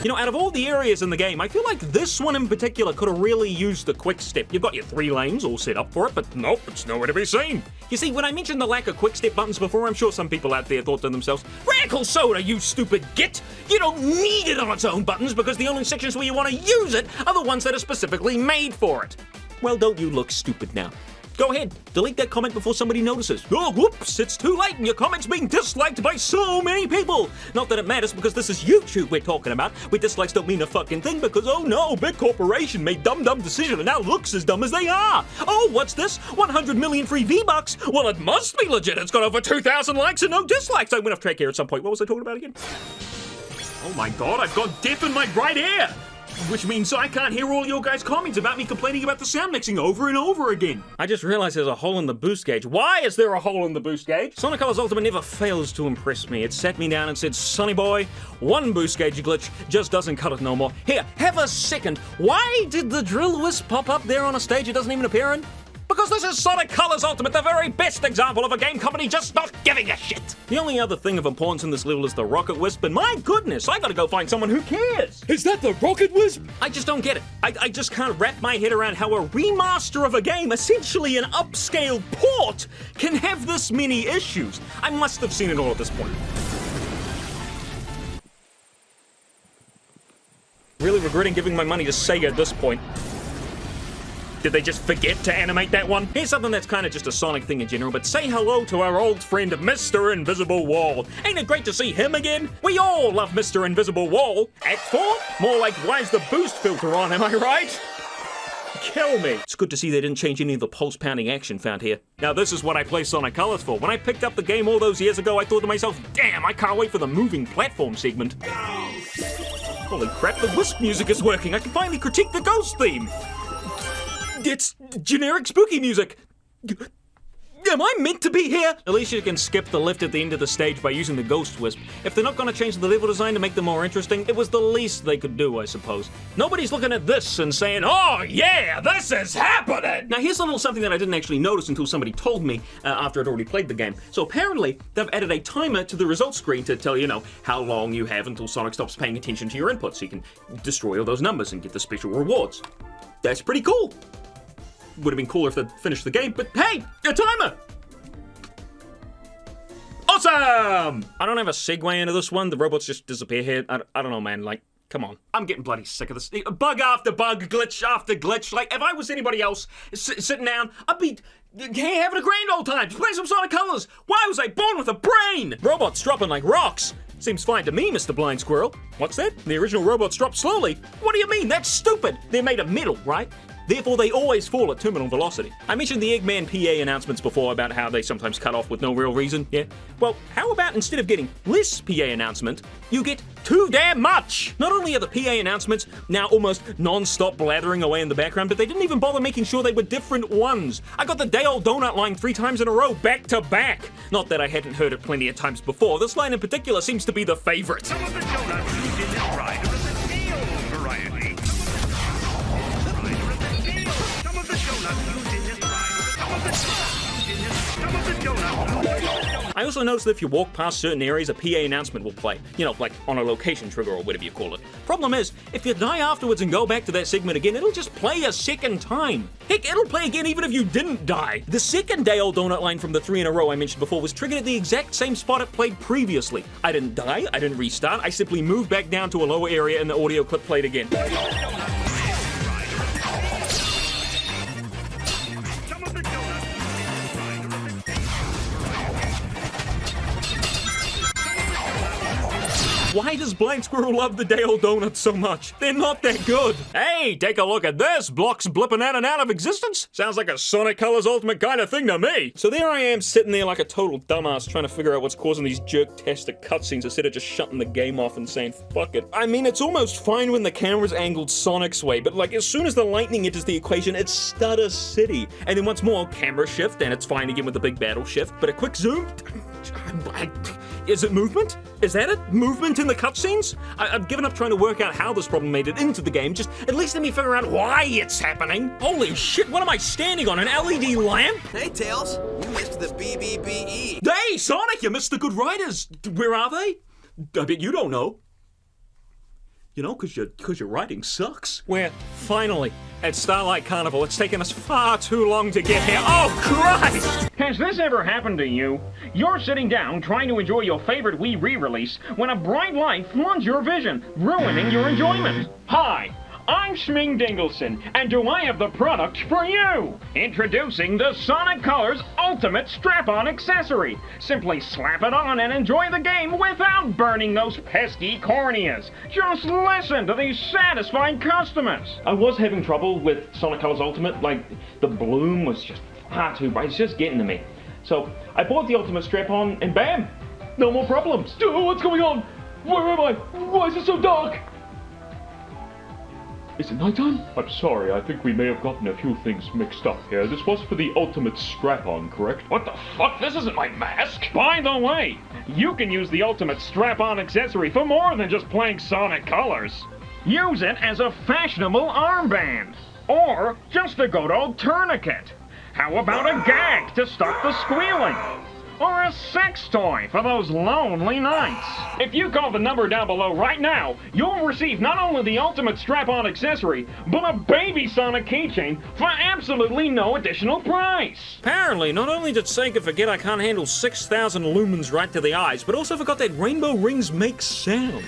You know, out of all the areas in the game, I feel like this one in particular could have really used the quick step. You've got your 3 lanes all set up for it, but nope, it's nowhere to be seen. You see, when I mentioned the lack of quick step buttons before, I'm sure some people out there thought to themselves, RadicalSoda, you stupid git! You don't need it on its own buttons because the only sections where you want to use it are the ones that are specifically made for it. Well, don't you look stupid now. Go ahead, delete that comment before somebody notices. Oh, whoops, it's too late and your comment's being disliked by so many people. Not that it matters because this is YouTube we're talking about, where dislikes don't mean a fucking thing because, oh no, big corporation made dumb decision and now looks as dumb as they are. Oh, what's this? 100 million free V-Bucks? Well, it must be legit. It's got over 2,000 likes and no dislikes. I went off track here at some point. What was I talking about again? Oh my god, I've got deaf in my right ear! Which means I can't hear all your guys' comments about me complaining about the sound mixing over and over again. I just realized there's a hole in the boost gauge. Why is there a hole in the boost gauge? Sonic Colors Ultimate never fails to impress me. It sat me down and said, Sonny boy, one boost gauge glitch just doesn't cut it no more. Here, have a second. Why did the Drill Wisp pop up there on a stage it doesn't even appear in? Because this is Sonic Colors Ultimate, the very best example of a game company just not giving a shit. The only other thing of importance in this level is the Rocket Wisp, and my goodness, I gotta go find someone who cares. Is that the Rocket Wisp? I just don't get it. I just can't wrap my head around how a remaster of a game, essentially an upscale port, can have this many issues. I must have seen it all at this point. Really regretting giving my money to Sega at this point. Did they just forget to animate that one? Here's something that's kind of just a Sonic thing in general, but say hello to our old friend Mr. Invisible Wall. Ain't it great to see him again? We all love Mr. Invisible Wall. Act 4? More like, why's the boost filter on, am I right? Kill me. It's good to see they didn't change any of the pulse-pounding action found here. Now this is what I play Sonic Colors for. When I picked up the game all those years ago, I thought to myself, damn, I can't wait for the moving platform segment. Holy crap, the Wisp music is working. I can finally critique the Ghost theme. It's generic spooky music. Am I meant to be here? At least you can skip the lift at the end of the stage by using the Ghost Wisp. If they're not going to change the level design to make them more interesting, it was the least they could do, I suppose. Nobody's looking at this and saying, oh yeah, this is happening! Now here's a little something that I didn't actually notice until somebody told me after I'd already played the game. So apparently, they've added a timer to the results screen to tell you, how long you have until Sonic stops paying attention to your input, so you can destroy all those numbers and get the special rewards. That's pretty cool. Would have been cooler if they'd finished the game, but hey, a timer! Awesome! I don't have a segue into this one. The robots just disappear here. I don't know, man. Like, come on. I'm getting bloody sick of this. Bug after bug, glitch after glitch. Like, if I was anybody else sitting down, I'd be having a grand old time. Just playing some Sonic Colors. Why was I born with a brain? Robots dropping like rocks. Seems fine to me, Mr. Blind Squirrel. What's that? The original robots drop slowly? What do you mean? That's stupid. They're made of metal, right? therefore they always fall at terminal velocity. I mentioned the Eggman PA announcements before about how they sometimes cut off with no real reason, yeah? Well, how about instead of getting less PA announcement, you get too damn much! Not only are the PA announcements now almost non-stop blathering away in the background, but they didn't even bother making sure they were different ones. I got the day-old donut line 3 times in a row, back to back. Not that I hadn't heard it plenty of times before. This line in particular seems to be the favorite. Some of the donuts used in this ride are of the steel variety. Some of the donuts used in this ride. Some of the donuts. I also noticed that if you walk past certain areas, a PA announcement will play. You know, like on a location trigger or whatever you call it. Problem is, if you die afterwards and go back to that segment again, it'll just play a second time. Heck, it'll play again even if you didn't die. The second day-old donut line from the 3 in a row I mentioned before was triggered at the exact same spot it played previously. I didn't die, I didn't restart, I simply moved back down to a lower area and the audio clip played again. Some of the donuts used in this ride are of the steel Why does Blind Squirrel love the day-old donuts so much? They're not that good. Hey, take a look at this. Blocks blipping in and out of existence. Sounds like a Sonic Colors Ultimate kind of thing to me. So there I am sitting there like a total dumbass trying to figure out what's causing these jerk-tastic cutscenes instead of just shutting the game off and saying, fuck it. I mean, it's almost fine when the camera's angled Sonic's way, but like as soon as the lightning enters the equation, it's Stutter City. And then once more, camera shift, and it's fine again with the big battle shift, but a quick zoom? Is it movement? Is that it? Movement in the cutscenes? I've given up trying to work out how this problem made it into the game. Just at least let me figure out why it's happening. Holy shit, what am I standing on? An LED lamp? Hey, Tails, you missed the BBBE. Hey, Sonic, you missed the good riders. Where are they? I bet you don't know. You know, cause your writing sucks. We're finally at Starlight Carnival. It's taken us far too long to get here. Oh, Christ! Has this ever happened to you? You're sitting down trying to enjoy your favorite Wii re-release when a bright light floods your vision, ruining your enjoyment. Hi, I'm Schming Dingleson, and do I have the product for you? Introducing the Sonic Colors Ultimate Strap-On Accessory. Simply slap it on and enjoy the game without burning those pesky corneas. Just listen to these satisfied customers. I was having trouble with Sonic Colors Ultimate, like the bloom was just far too bright, it's just getting to me. So I bought the Ultimate Strap-On and bam, no more problems. What's going on? Where am I? Why is it so dark? Is it nighttime? I'm sorry, I think we may have gotten a few things mixed up here. This was for the Ultimate Strap-On, correct? What the fuck? This isn't my mask! By the way, you can use the Ultimate Strap-On accessory for more than just playing Sonic Colors. Use it as a fashionable armband, or just a good old tourniquet. How about a gag to stop the squealing? Or a sex toy for those lonely nights. If you call the number down below right now, you'll receive not only the Ultimate Strap-On accessory, but a Baby Sonic keychain for absolutely no additional price. Apparently, not only did Sega forget I can't handle 6,000 lumens right to the eyes, but also forgot that rainbow rings make sound.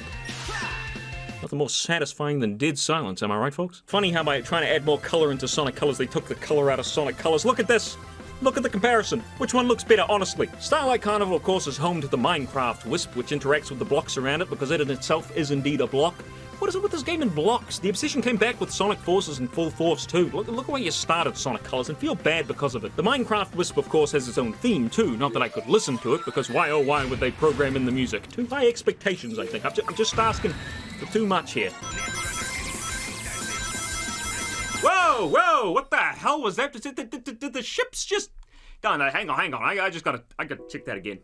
Nothing more satisfying than dead silence, am I right, folks? Funny how by trying to add more color into Sonic Colors, they took the color out of Sonic Colors. Look at this! Look at the comparison. Which one looks better, honestly? Starlight Carnival, of course, is home to the Minecraft Wisp, which interacts with the blocks around it because it in itself is indeed a block. What is it with this game in blocks? The obsession came back with Sonic Forces in full force too. Look where you started Sonic Colors and feel bad because of it. The Minecraft Wisp, of course, has its own theme too. Not that I could listen to it, because why oh why would they program in the music? Too high expectations, I think. I'm just asking for too much here. Whoa, whoa, what the hell was that? Did the ships just... No, hang on. I gotta check that again.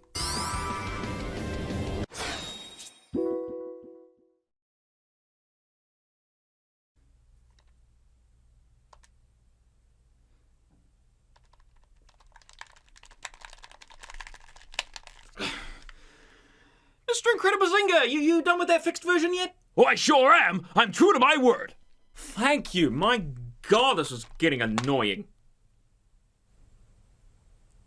Mr. Incredibazinga, you done with that fixed version yet? Oh, I sure am. I'm true to my word. Thank you. My God, this is getting annoying.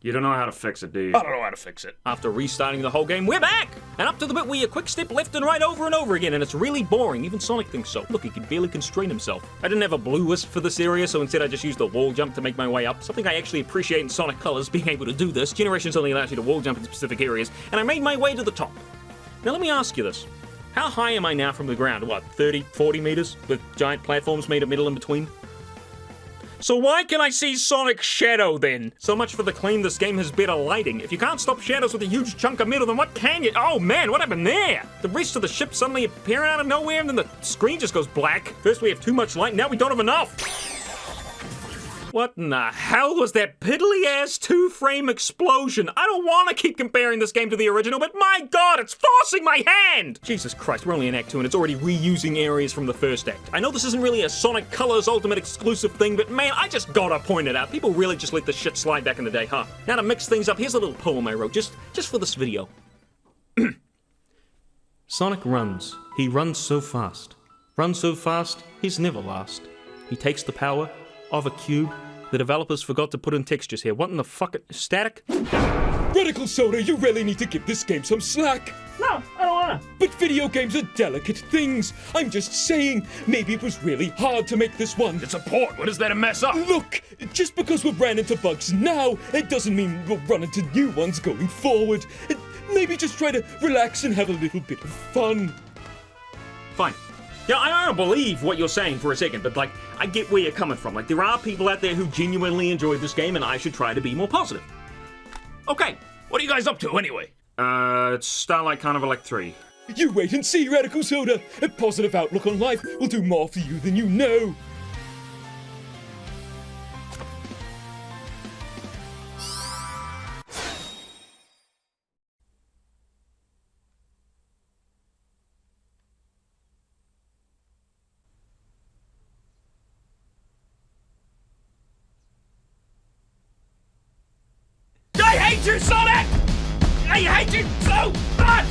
You don't know how to fix it, do you? I don't know how to fix it. After restarting the whole game, we're back! And up to the bit where you quick step left and right over and over again, and it's really boring. Even Sonic thinks so. Look, he can barely constrain himself. I didn't have a blue wisp for this area, so instead I just used a wall jump to make my way up. Something I actually appreciate in Sonic Colors, being able to do this. Generations only allows you to wall jump in specific areas, and I made my way to the top. Now let me ask you this. How high am I now from the ground? What, 30, 40 meters? With giant platforms made of metal in between? So why can I see Sonic's shadow then? So much for the claim this game has better lighting. If you can't stop shadows with a huge chunk of metal, then what can you? Oh man, what happened there? The rest of the ship suddenly appearing out of nowhere and then the screen just goes black. First we have too much light, now we don't have enough. What in the hell was that piddly-ass 2-frame explosion? I don't want to keep comparing this game to the original, but my god, it's forcing my hand! Jesus Christ, we're only in Act 2 and it's already reusing areas from the first act. I know this isn't really a Sonic Colors Ultimate exclusive thing, but man, I just gotta point it out. People really just let this shit slide back in the day, huh? Now to mix things up, here's a little poem I wrote, just for this video. Sonic runs. He runs so fast. Runs so fast, he's never last. He takes the power of a cube. The developers forgot to put in textures here. What in the fuck? Static? RadicalSoda, you really need to give this game some slack. No, I don't wanna. But video games are delicate things. I'm just saying, maybe it was really hard to make this one. It's a port. What is there to mess up? Look, just because we ran into bugs now, it doesn't mean we'll run into new ones going forward. Maybe just try to relax and have a little bit of fun. Fine. Yeah, I don't believe what you're saying for a second, but like, I get where you're coming from. Like, there are people out there who genuinely enjoy this game, and I should try to be more positive. Okay, what are you guys up to anyway? It's Starlight Carnival Act 3. You wait and see, RadicalSoda. A positive outlook on life will do more for you than you know. I hate you, Sonic! I hate you so much!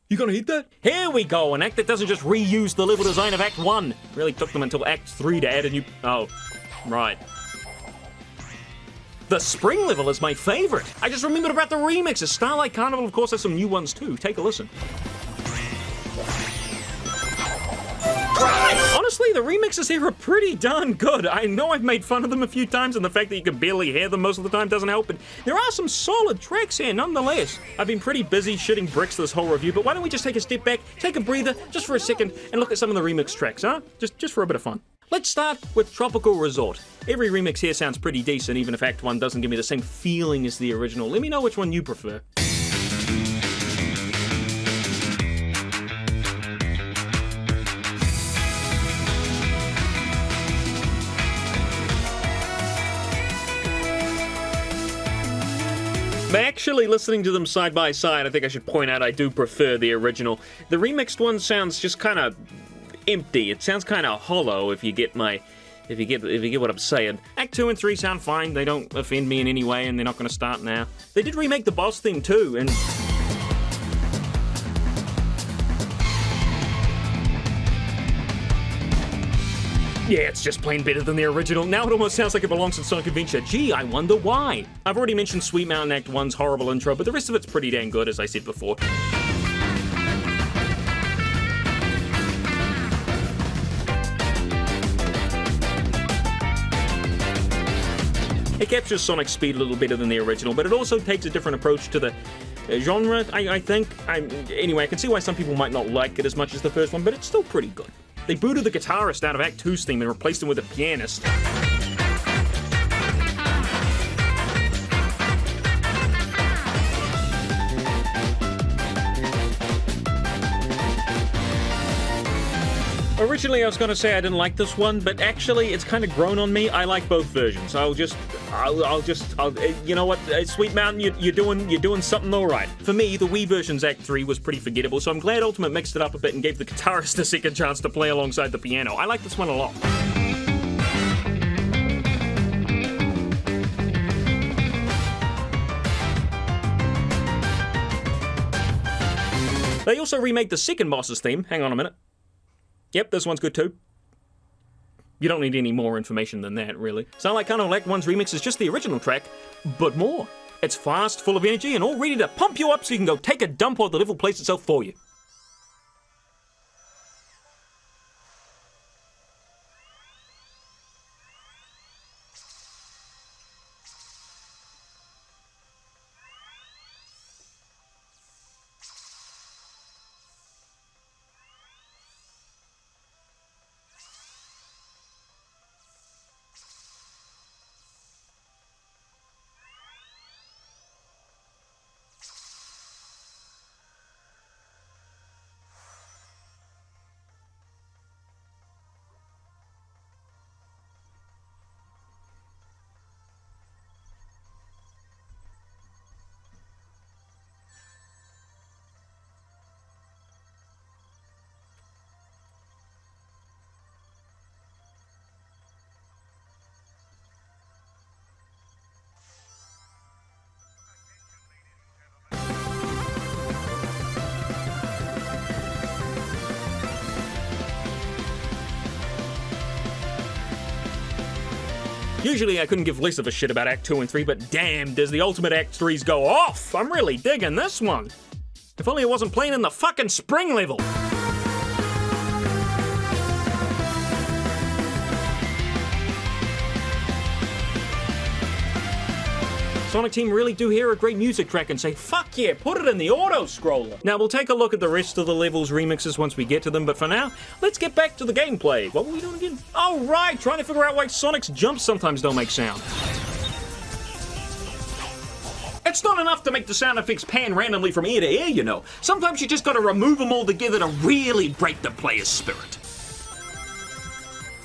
You gonna eat that? Here we go, an act that doesn't just reuse the level design of Act 1. Really took them until Act 3 to add a new... Oh, right. The spring level is my favorite. I just remembered about the remixes. Starlight Carnival, of course, has some new ones too. Take a listen. Honestly, the remixes here are pretty darn good. I know I've made fun of them a few times, and the fact that you can barely hear them most of the time doesn't help, but there are some solid tracks here nonetheless. I've been pretty busy shitting bricks this whole review, but why don't we just take a step back, take a breather, just for a second, and look at some of the remix tracks, huh? Just for a bit of fun. Let's start with Tropical Resort. Every remix here sounds pretty decent, even if Act 1 doesn't give me the same feeling as the original. Let me know which one you prefer. Actually, listening to them side by side, I think I should point out I do prefer the original. The remixed one sounds just kind of empty. It sounds kind of hollow if you get my... If you get what I'm saying. Act 2 and 3 sound fine. They don't offend me in any way, and they're not going to start now. They did remake the boss theme too, and... Yeah, it's just plain better than the original. Now it almost sounds like it belongs in Sonic Adventure. Gee, I wonder why. I've already mentioned Sweet Mountain Act 1's horrible intro, but the rest of it's pretty dang good, as I said before. It captures Sonic's speed a little better than the original, but it also takes a different approach to the genre, I think. Anyway, I can see why some people might not like it as much as the first one, but it's still pretty good. They booted the guitarist out of Act 2's theme and replaced him with a pianist. Originally, I was going to say I didn't like this one, but actually, it's kind of grown on me. I like both versions. I'll you know what, Sweet Mountain, you're doing something all right. For me, the Wii version's Act 3 was pretty forgettable, so I'm glad Ultimate mixed it up a bit and gave the guitarist a second chance to play alongside the piano. I like this one a lot. They also remade the second boss's theme. Hang on a minute. Yep, this one's good too. You don't need any more information than that, really. Starlight Carnival Act 1's remix is just the original track, but more. It's fast, full of energy, and all ready to pump you up so you can go take a dump while the level plays itself for you. Usually I couldn't give less of a shit about Act 2 and 3, but damn, does the ultimate Act 3s go off! I'm really digging this one. If only I wasn't playing in the fucking spring level. Sonic Team really do hear a great music track and say, fuck yeah, put it in the auto-scroller. Now, we'll take a look at the rest of the levels remixes once we get to them, but for now, let's get back to the gameplay. What were we doing again? Oh, right, trying to figure out why Sonic's jumps sometimes don't make sound. It's not enough to make the sound effects pan randomly from ear to ear, you know. Sometimes you just gotta remove them all together to really break the player's spirit.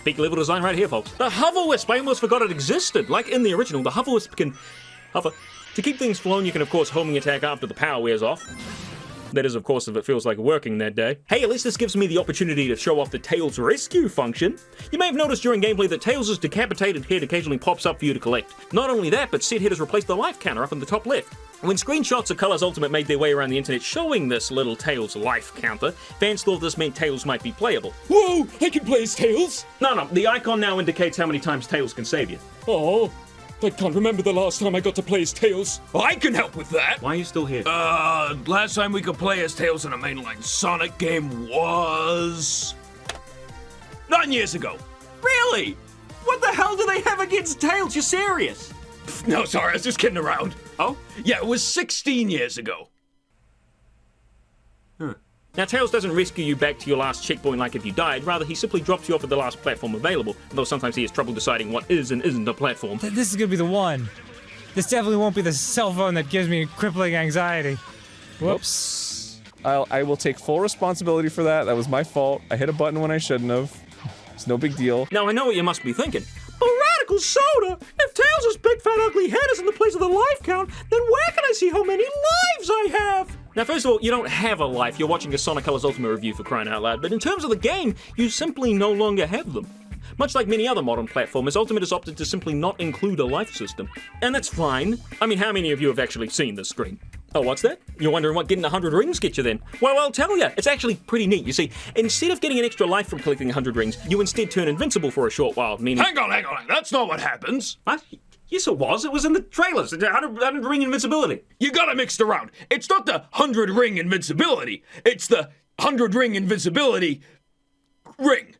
Big level design right here, folks. The Hover Wisp, I almost forgot it existed. Like in the original, the Hover Wisp can hover. To keep things flowing, you can of course homing attack after the power wears off. That is, of course, if it feels like working that day. Hey, at least this gives me the opportunity to show off the Tails Rescue function. You may have noticed during gameplay that Tails' decapitated head occasionally pops up for you to collect. Not only that, but said head has replaced the life counter up in the top left. When screenshots of Colors Ultimate made their way around the internet showing this little Tails life counter, fans thought this meant Tails might be playable. Whoa, I can play as Tails? No, the icon now indicates how many times Tails can save you. Oh, I can't remember the last time I got to play as Tails. I can help with that. Why are you still here? Last time we could play as Tails in a mainline Sonic game was 9 years ago. Really? What the hell do they have against Tails? You're serious? No, sorry, I was just kidding around. Oh? Yeah, it was 16 years ago. Now, Tails doesn't rescue you back to your last checkpoint like if you died, rather he simply drops you off at the last platform available, though sometimes he has trouble deciding what is and isn't a platform. This is gonna be the one. This definitely won't be the cell phone that gives me crippling anxiety. Whoops. I will take full responsibility for that. That was my fault. I hit a button when I shouldn't have. It's no big deal. Now, I know what you must be thinking. But RadicalSoda, if Tails' big fat ugly head is in the place of the life count, then where can I see how many lives I have? Now, first of all, you don't have a life. You're watching a Sonic Colors Ultimate review for crying out loud. But in terms of the game, you simply no longer have them. Much like many other modern platformers, Ultimate has opted to simply not include a life system. And that's fine. I mean, how many of you have actually seen this screen? Oh, what's that? You're wondering what getting 100 rings get you then? Well, I'll tell you. It's actually pretty neat. You see, instead of getting an extra life from collecting 100 rings, you instead turn invincible for a short while, meaning... Hang on. That's not what happens. What? Yes, it was. It was in the trailers. 100 ring invincibility. You got it mixed around. It's not the 100 ring invincibility. It's the 100 ring invincibility ring.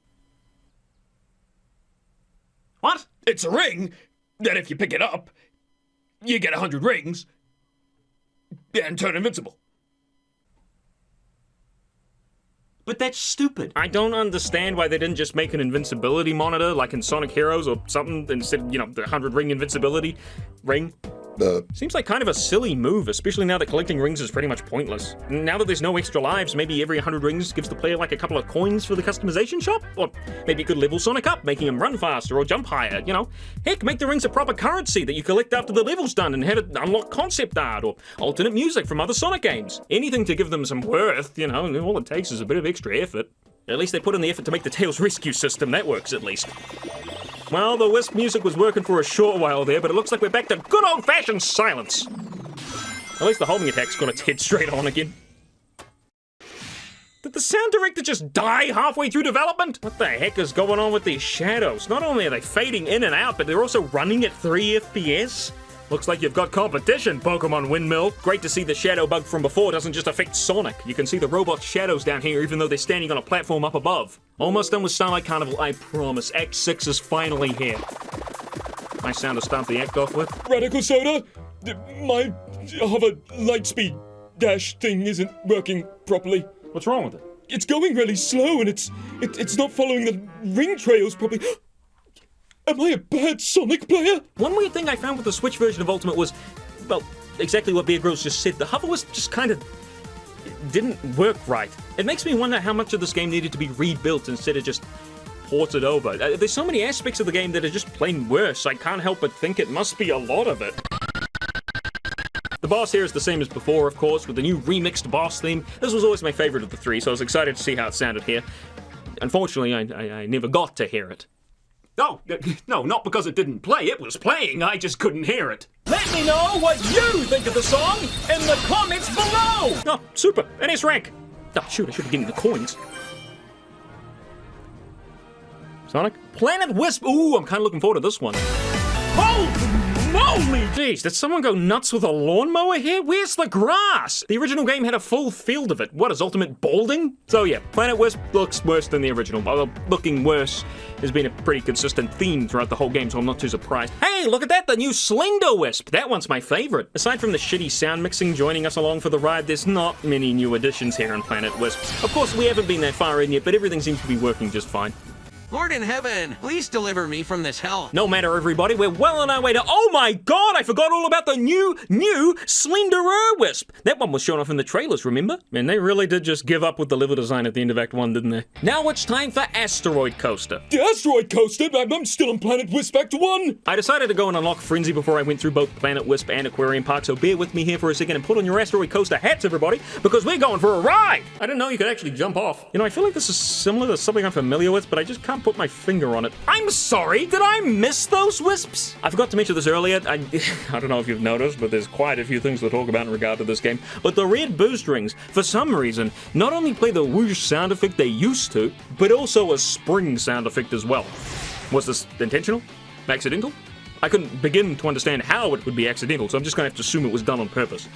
What? It's a ring that if you pick it up, you get 100 rings and turn invincible. But that's stupid. I don't understand why they didn't just make an invincibility monitor like in Sonic Heroes or something instead of, the 100 ring invincibility ring. Seems like kind of a silly move, especially now that collecting rings is pretty much pointless. Now that there's no extra lives, maybe every 100 rings gives the player like a couple of coins for the customization shop? Or maybe you could level Sonic up, making him run faster or jump higher, Heck, make the rings a proper currency that you collect after the level's done and have it unlock concept art or alternate music from other Sonic games. Anything to give them some worth, all it takes is a bit of extra effort. At least they put in the effort to make the Tails Rescue system, that works at least. Well, the Wisp music was working for a short while there, but it looks like we're back to good old-fashioned silence. At least the homing attack's got its head straight on again. Did the sound director just die halfway through development? What the heck is going on with these shadows? Not only are they fading in and out, but they're also running at 3 FPS? Looks like you've got competition, Pokemon Windmill. Great to see the shadow bug from before doesn't just affect Sonic. You can see the robot's shadows down here even though they're standing on a platform up above. Almost done with Starlight Carnival, I promise. Act 6 is finally here. Nice sound to start the act off with. RadicalSoda, my hover lightspeed dash thing isn't working properly. What's wrong with it? It's going really slow and it's not following the ring trails properly. Am I a bad Sonic player? One weird thing I found with the Switch version of Ultimate was, well, exactly what Bear Grylls just said. The hover was just kind of didn't work right. It makes me wonder how much of this game needed to be rebuilt instead of just ported over. There's so many aspects of the game that are just plain worse. I can't help but think it must be a lot of it. The boss here is the same as before, of course, with the new remixed boss theme. This was always my favorite of the three, so I was excited to see how it sounded here. Unfortunately, I never got to hear it. No, not because it didn't play. It was playing, I just couldn't hear it. Let me know what you think of the song in the comments below! Oh, super, an S rank. Oh, shoot, I should be getting the coins. Sonic? Planet Wisp! Ooh, I'm kind of looking forward to this one. Holy moly! Jeez, did someone go nuts with a lawnmower here? Where's the grass? The original game had a full field of it. What is ultimate balding? So yeah, Planet Wisp looks worse than the original. Although looking worse has been a pretty consistent theme throughout the whole game, so I'm not too surprised. Hey, look at that, the new Slender Wisp. That one's my favorite. Aside from the shitty sound mixing joining us along for the ride, there's not many new additions here in Planet Wisp. Of course, we haven't been that far in yet, but everything seems to be working just fine. Lord in heaven, please deliver me from this hell. No matter, everybody, we're well on our way to... Oh my god, I forgot all about the new Slenderer Wisp. That one was shown off in the trailers, remember? And they really did just give up with the level design at the end of Act 1, didn't they? Now it's time for Asteroid Coaster. The Asteroid Coaster? I'm still on Planet Wisp Act 1! I decided to go and unlock Frenzy before I went through both Planet Wisp and Aquarium Park, so bear with me here for a second and put on your Asteroid Coaster hats, everybody, because we're going for a ride! I didn't know you could actually jump off. You know, I feel like this is similar to something I'm familiar with, but I just can't put my finger on it. I'm sorry, did I miss those wisps? I forgot to mention this earlier. I don't know if you've noticed, but there's quite a few things to talk about in regard to this game. But the red boost rings, for some reason, not only play the whoosh sound effect they used to, but also a spring sound effect as well. Was this intentional? Accidental? I couldn't begin to understand how it would be accidental, so I'm just gonna have to assume it was done on purpose.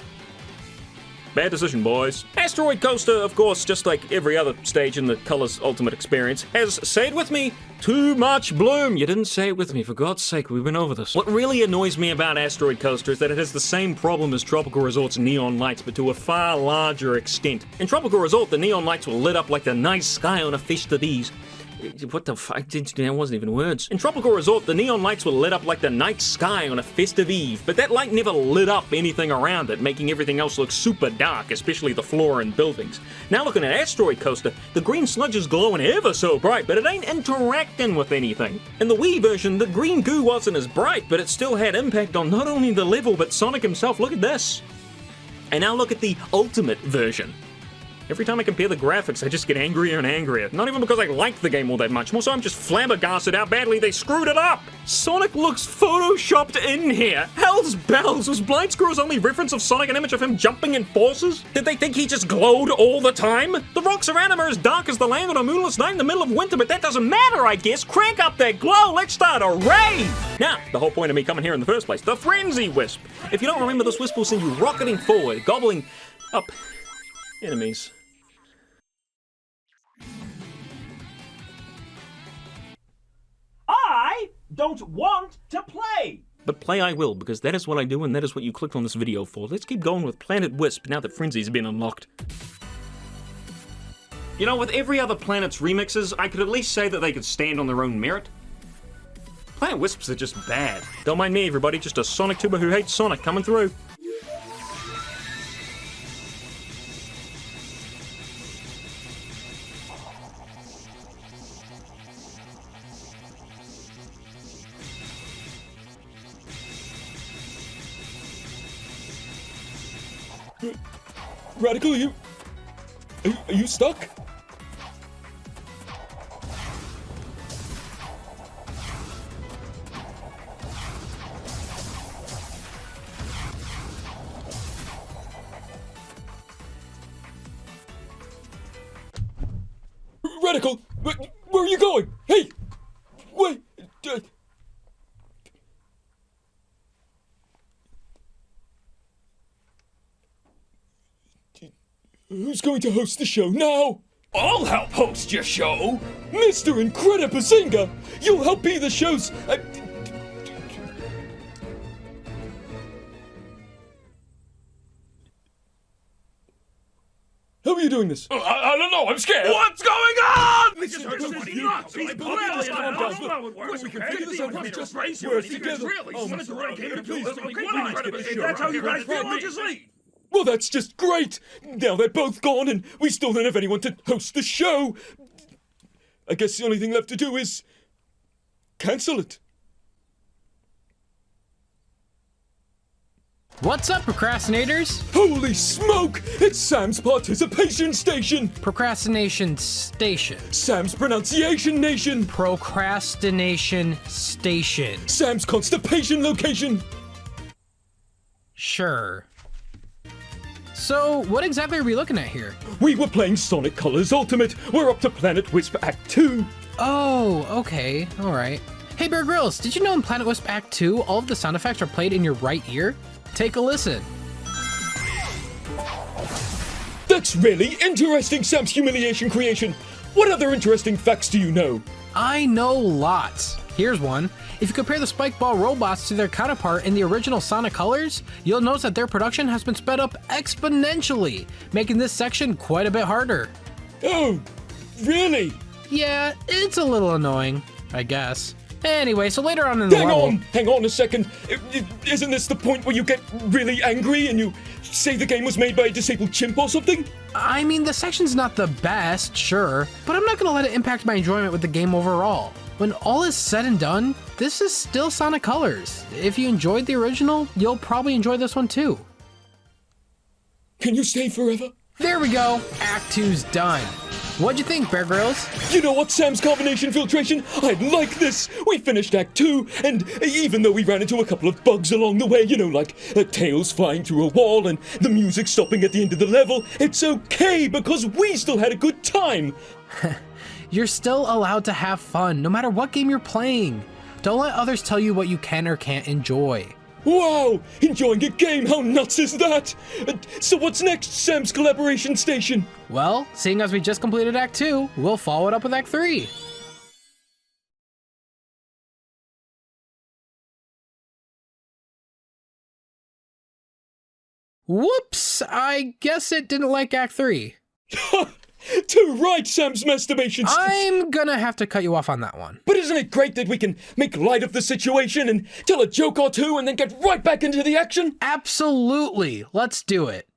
Bad decision, boys. Asteroid Coaster, of course, just like every other stage in the Colors Ultimate experience, has, say it with me, too much bloom. You didn't say it with me, for God's sake, we've been over this. What really annoys me about Asteroid Coaster is that it has the same problem as Tropical Resort's neon lights, but to a far larger extent. In Tropical Resort, the neon lights were lit up like the night sky on a feast of these. What the fuck? That wasn't even words. In Tropical Resort, the neon lights were lit up like the night sky on a festive eve, but that light never lit up anything around it, making everything else look super dark, especially the floor and buildings. Now looking at Asteroid Coaster, the green sludge is glowing ever so bright, but it ain't interacting with anything. In the Wii version, the green goo wasn't as bright, but it still had impact on not only the level, but Sonic himself. Look at this. And now look at the Ultimate version. Every time I compare the graphics, I just get angrier and angrier. Not even because I like the game all that much, more so I'm just flabbergasted how badly they screwed it up! Sonic looks photoshopped in here! Hell's bells! Was Blind Squirrel's only reference of Sonic an image of him jumping in forces? Did they think he just glowed all the time? The rocks around him are as dark as the land on a moonless night in the middle of winter, but that doesn't matter, I guess! Crank up that glow! Let's start a rave! Now, the whole point of me coming here in the first place, the Frenzy Wisp! If you don't remember, this wisp will send you rocketing forward, gobbling up enemies. I don't want to play! But play I will, because that is what I do and that is what you clicked on this video for. Let's keep going with Planet Wisp now that Frenzy's been unlocked. You know, with every other Planet's remixes, I could at least say that they could stand on their own merit. Planet Wisps are just bad. Don't mind me, everybody, just a Sonic tuber who hates Sonic coming through. Radical, are you stuck? Radical, where are you going? Hey, wait. Who's going to host the show now? I'll help host your show! Mr. Incredibazinga! You'll help be the show's... How are you doing this? I don't know, I'm scared! What's going on? This is nuts! We can figure this out if we just work together. That's how you guys feel, just leave. Well, that's just great! Now they're both gone and we still don't have anyone to host the show. I guess the only thing left to do is... cancel it. What's up, procrastinators? Holy smoke! It's Sam's participation station! Procrastination station. Sam's pronunciation nation! Procrastination station. Sam's constipation location! Sure. So, what exactly are we looking at here? We were playing Sonic Colors Ultimate. We're up to Planet Wisp Act 2. Oh, okay. Alright. Hey Bear Grylls, did you know in Planet Wisp Act 2, all of the sound effects are played in your right ear? Take a listen. That's really interesting, Sam's humiliation creation. What other interesting facts do you know? I know lots. Here's one. If you compare the Spike Ball robots to their counterpart in the original Sonic Colors, you'll notice that their production has been sped up exponentially, making this section quite a bit harder. Oh, really? Yeah, it's a little annoying, I guess. Anyway, so later on in the level... Hang on a second. Isn't this the point where you get really angry and you say the game was made by a disabled chimp or something? I mean, the section's not the best, sure, but I'm not gonna let it impact my enjoyment with the game overall. When all is said and done, this is still Sonic Colors. If you enjoyed the original, you'll probably enjoy this one too. Can you stay forever? There we go, Act 2's done. What'd you think, Bear Grylls? You know what, Sam's Carbonation Filtration? I like this! We finished Act 2, and even though we ran into a couple of bugs along the way, you know, like tails flying through a wall and the music stopping at the end of the level, it's okay because we still had a good time! You're still allowed to have fun, no matter what game you're playing. Don't let others tell you what you can or can't enjoy. Wow! Enjoying a game, how nuts is that? So what's next, Sam's Collaboration Station? Well, seeing as we just completed Act 2, we'll follow it up with Act 3. Whoops! I guess it didn't like Act 3. Too right, Sam's Masturbation I'm gonna have to cut you off on that one. But isn't it great that we can make light of the situation and tell a joke or two and then get right back into the action? Absolutely! Let's do it.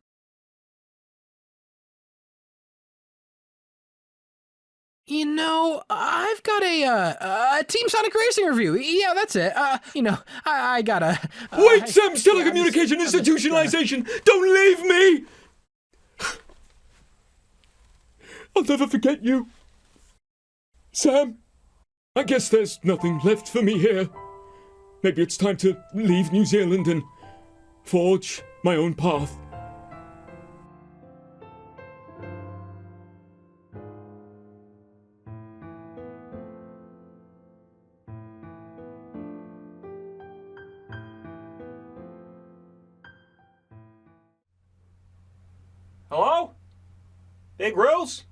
You know, I've got a Team Sonic Racing review. Yeah, that's it. I gotta... Wait, Sam's Telecommunication Institutionalization! Don't leave me! I'll never forget you. Sam, I guess there's nothing left for me here. Maybe it's time to leave New Zealand and forge my own path. Hello? Big Rose?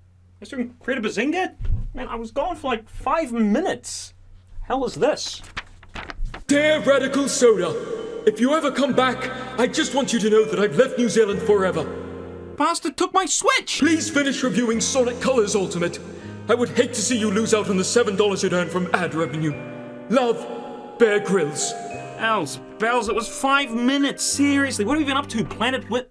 Mr. Creative Bazinga? Man, I was gone for like 5 minutes. Hell is this? Dear RadicalSoda, if you ever come back, I just want you to know that I've left New Zealand forever. Bastard took my Switch! Please finish reviewing Sonic Colors Ultimate. I would hate to see you lose out on the $7 you'd earn from ad revenue. Love, Bear Grylls. Bells, it was 5 minutes. Seriously, what have you been up to, Planet Wit?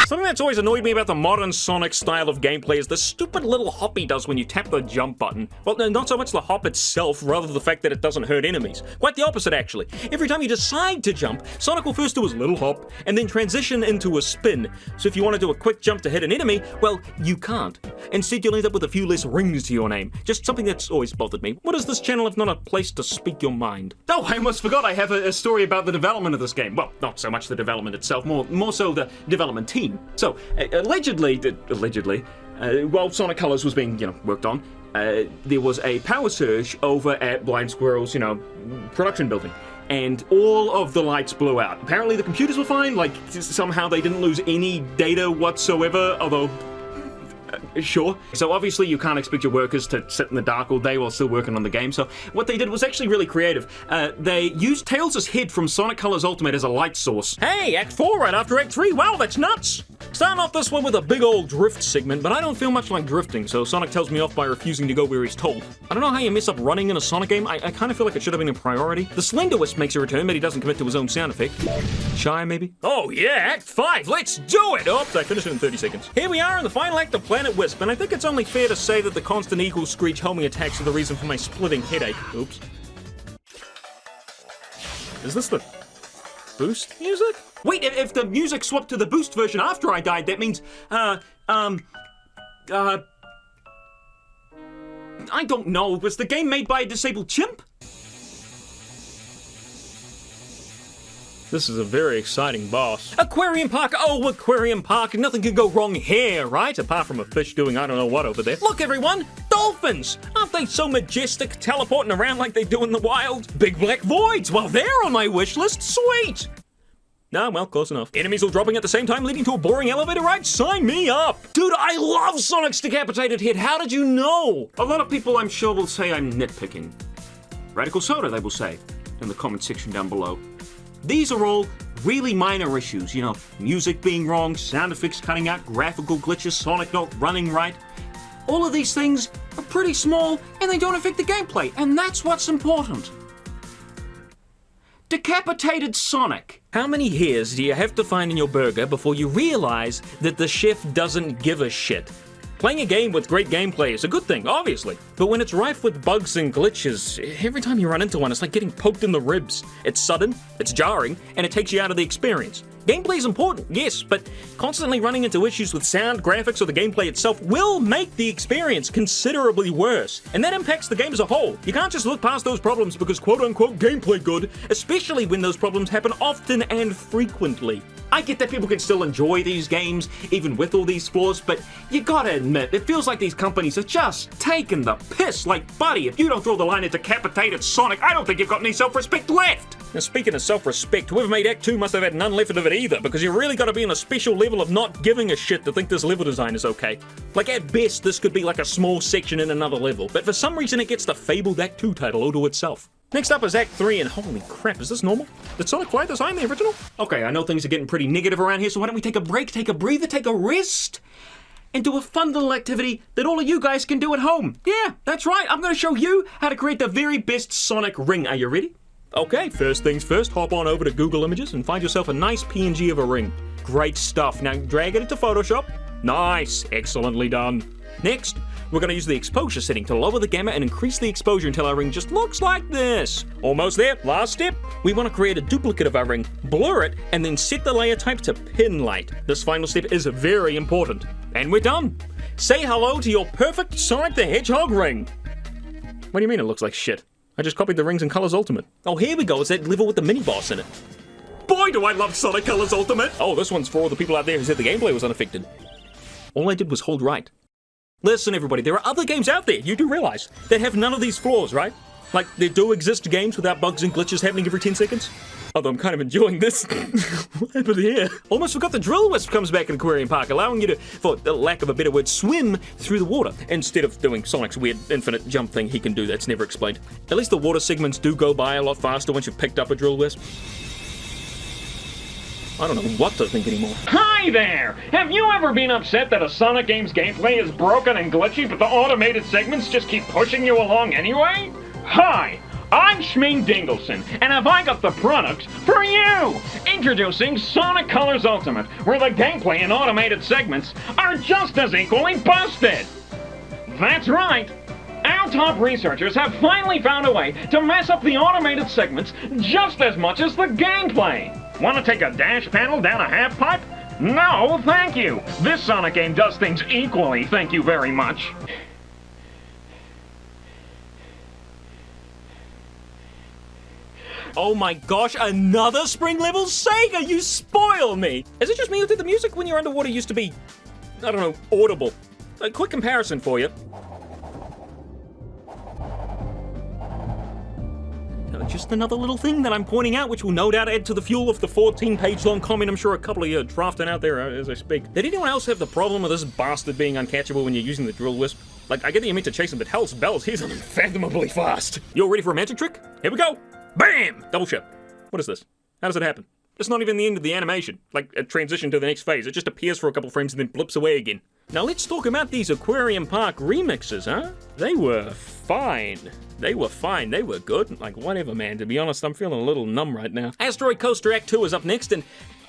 Something that's always annoyed me about the modern Sonic style of gameplay is the stupid little hop he does when you tap the jump button. Well, not so much the hop itself, rather the fact that it doesn't hurt enemies. Quite the opposite, actually. Every time you decide to jump, Sonic will first do his little hop, and then transition into a spin. So if you want to do a quick jump to hit an enemy, well, you can't. Instead, you'll end up with a few less rings to your name. Just something that's always bothered me. What is this channel if not a place to speak your mind? Oh, I almost forgot I have a story about the development of this game. Well, not so much the development itself, more so the development team. So, allegedly, while Sonic Colors was being, worked on, there was a power surge over at Blind Squirrel's, production building. And all of the lights blew out. Apparently the computers were fine, like, somehow they didn't lose any data whatsoever, although... Sure. So obviously you can't expect your workers to sit in the dark all day while still working on the game, so what they did was actually really creative. They used Tails' head from Sonic Colors Ultimate as a light source. Hey, Act 4 right after Act 3, wow, that's nuts! Starting off this one with a big old drift segment, but I don't feel much like drifting, so Sonic tells me off by refusing to go where he's told. I don't know how you mess up running in a Sonic game, I kind of feel like it should have been a priority. The Slender Wisp makes a return, but he doesn't commit to his own sound effect. Shy, maybe? Oh yeah, Act 5, let's do it! Oops, I finished it in 30 seconds. Here we are in the final act of Planet Wisp, and I think it's only fair to say that the constant eagle screech homing attacks are the reason for my splitting headache. Oops. Is this the boost music? Wait, if the music swapped to the boost version after I died, that means, I don't know, was the game made by a disabled chimp? This is a very exciting boss. Aquarium Park! Oh, Aquarium Park! Nothing can go wrong here, right? Apart from a fish doing I don't know what over there. Look, everyone! The dolphins! Aren't they so majestic, teleporting around like they do in the wild? Big black voids! Well, they're on my wish list. Sweet! Nah, well, close enough. Enemies all dropping at the same time, leading to a boring elevator ride? Sign me up! Dude, I love Sonic's decapitated head. How did you know? A lot of people, I'm sure, will say I'm nitpicking. RadicalSoda, they will say, in the comment section down below. These are all really minor issues, you know, music being wrong, sound effects cutting out, graphical glitches, Sonic not running right. All of these things are pretty small and they don't affect the gameplay, and that's what's important. Decapitated Sonic. How many hairs do you have to find in your burger before you realize that the chef doesn't give a shit? Playing a game with great gameplay is a good thing, obviously. But when it's rife with bugs and glitches, every time you run into one, it's like getting poked in the ribs. It's sudden, it's jarring, and it takes you out of the experience. Gameplay is important, yes, but constantly running into issues with sound, graphics, or the gameplay itself will make the experience considerably worse. And that impacts the game as a whole. You can't just look past those problems because quote-unquote gameplay good, especially when those problems happen often and frequently. I get that people can still enjoy these games, even with all these flaws, but you gotta admit, it feels like these companies are just taking the piss. Like, buddy, if you don't draw the line at decapitated Sonic, I don't think you've got any self-respect left. Now, speaking of self-respect, whoever made Act 2 must have had none left of it either, because you really gotta be on a special level of not giving a shit to think this level design is okay. Like, at best, this could be like a small section in another level, but for some reason it gets the fabled Act 2 title all to itself. Next up is Act 3, and holy crap, is this normal? Did Sonic fly design the original? Okay, I know things are getting pretty negative around here, so why don't we take a break, take a breather, take a rest, and do a fun little activity that all of you guys can do at home. Yeah, that's right, I'm gonna show you how to create the very best Sonic ring. Are you ready? Okay, first things first, hop on over to Google Images and find yourself a nice PNG of a ring. Great stuff. Now drag it into Photoshop. Nice, excellently done. Next, we're going to use the exposure setting to lower the gamma and increase the exposure until our ring just looks like this. Almost there. Last step. We want to create a duplicate of our ring, blur it, and then set the layer type to pin light. This final step is very important. And we're done. Say hello to your perfect Sonic the Hedgehog ring. What do you mean it looks like shit? I just copied the rings in Colors Ultimate. Oh, here we go. It's that level with the mini-boss in it. Boy, do I love Sonic Colors Ultimate! Oh, this one's for all the people out there who said the gameplay was unaffected. All I did was hold right. Listen, everybody, there are other games out there, you do realize, that have none of these flaws, right? Like, there do exist games without bugs and glitches happening every 10 seconds. Although I'm kind of enjoying this. What happened here? Almost forgot the drill wisp comes back in Aquarium Park, allowing you to, for the lack of a better word, swim through the water. Instead of doing Sonic's weird infinite jump thing he can do that's never explained. At least the water segments do go by a lot faster once you've picked up a drill wisp. I don't know what to think anymore. Hi there! Have you ever been upset that a Sonic game's gameplay is broken and glitchy, but the automated segments just keep pushing you along anyway? Hi! I'm Schming Dingleson, and have I got the products for you! Introducing Sonic Colors Ultimate, where the gameplay and automated segments are just as equally busted! That's right! Our top researchers have finally found a way to mess up the automated segments just as much as the gameplay! Want to take a dash panel down a half pipe? No, thank you! This Sonic game does things equally, thank you very much. Oh my gosh, another spring level? Sega, you spoil me! Is it just me or did the music when you're underwater used to be, I don't know, audible? A quick comparison for you. Just another little thing that I'm pointing out, which will no doubt add to the fuel of the 14-page long comment I'm sure a couple of you are drafting out there as I speak. Did anyone else have the problem of this bastard being uncatchable when you're using the drill wisp? Like, I get that you meant to chase him, but hell's bells, he's unfathomably fast. You all ready for a magic trick? Here we go! Bam! Double ship. What is this? How does it happen? It's not even the end of the animation, like a transition to the next phase. It just appears for a couple frames and then blips away again. Now let's talk about these Aquarium Park remixes, huh? They were fine. They were fine. They were good. Like, whatever, man. To be honest, I'm feeling a little numb right now. Asteroid Coaster Act 2 is up next, and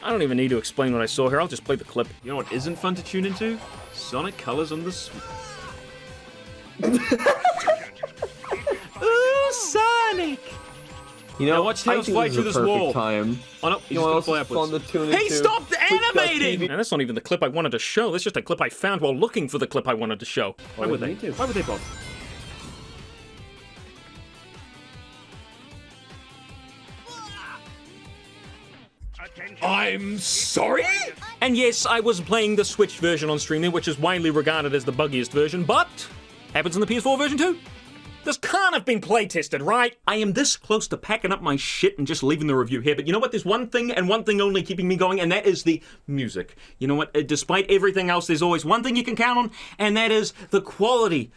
I don't even need to explain what I saw here. I'll just play the clip. You know what isn't fun to tune into? Sonic Colors on the Switch. Ooh, Sonic! You know, watch Tails fly through this wall. Time. Oh no, he's gonna fly upwards. Hey, stop animating! Now, that's not even the clip I wanted to show. That's just a clip I found while looking for the clip I wanted to show. Why would they? Why would they bother? I'm sorry? And yes, I was playing the Switch version on stream there, which is widely regarded as the buggiest version, but Happens in the PS4 version too. This can't have been play tested, right? I am this close to packing up my shit and just leaving the review here, but you know what? There's one thing and one thing only keeping me going, and that is the music. You know what? Despite everything else, there's always one thing you can count on, and that is the quality.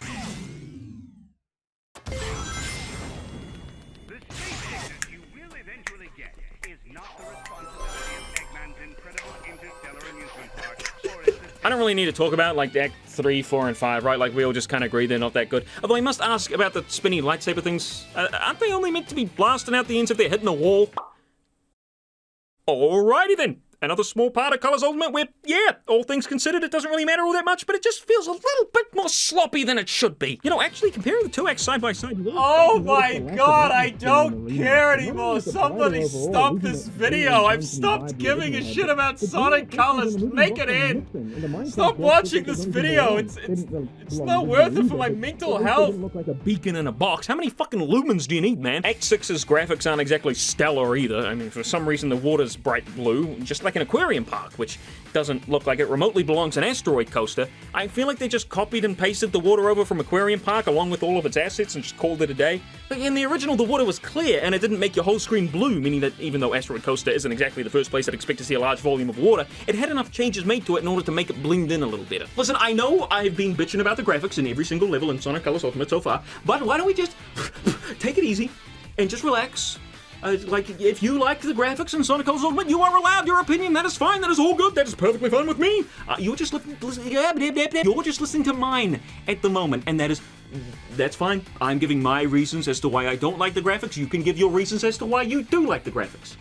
The space station you will eventually get is not the responsibility of Eggman's incredible interstellar amusement park or its I don't really need to talk about like Act 3, 4, and 5, right? Like we all just kind of agree they're not that good. Although I must ask about the spinny lightsaber things. Aren't they only meant to be blasting out the ends if they're hitting a wall? Alrighty then. Another small part of Colors Ultimate where, yeah, all things considered, it doesn't really matter all that much, but it just feels a little bit more sloppy than it should be. You know, actually, comparing the two acts side by side... Oh my god, I don't care anymore! Somebody stop this video! I've stopped giving a shit about Sonic Colors! Make it end! Stop watching this video! It's not worth it for my mental health! Look like a beacon in a box. How many fucking lumens do you need, man? Act 6's graphics aren't exactly stellar either. I mean, for some reason the water's bright blue, just like an aquarium park, which doesn't look like it remotely belongs in Asteroid Coaster. I feel like they just copied and pasted the water over from Aquarium Park along with all of its assets and just called it a day. But in the original, the water was clear and it didn't make your whole screen blue, meaning that even though Asteroid Coaster isn't exactly the first place I'd expect to see a large volume of water, it had enough changes made to it in order to make it blend in a little better. Listen, I know I've been bitching about the graphics in every single level in Sonic Colors Ultimate so far, but why don't we just take it easy and just relax? Like, if you like the graphics in Sonic Colors Ultimate, you are allowed your opinion. That is fine. That is all good. That is perfectly fine with me. You're just listening to mine at the moment, and that's fine. I'm giving my reasons as to why I don't like the graphics. You can give your reasons as to why you do like the graphics.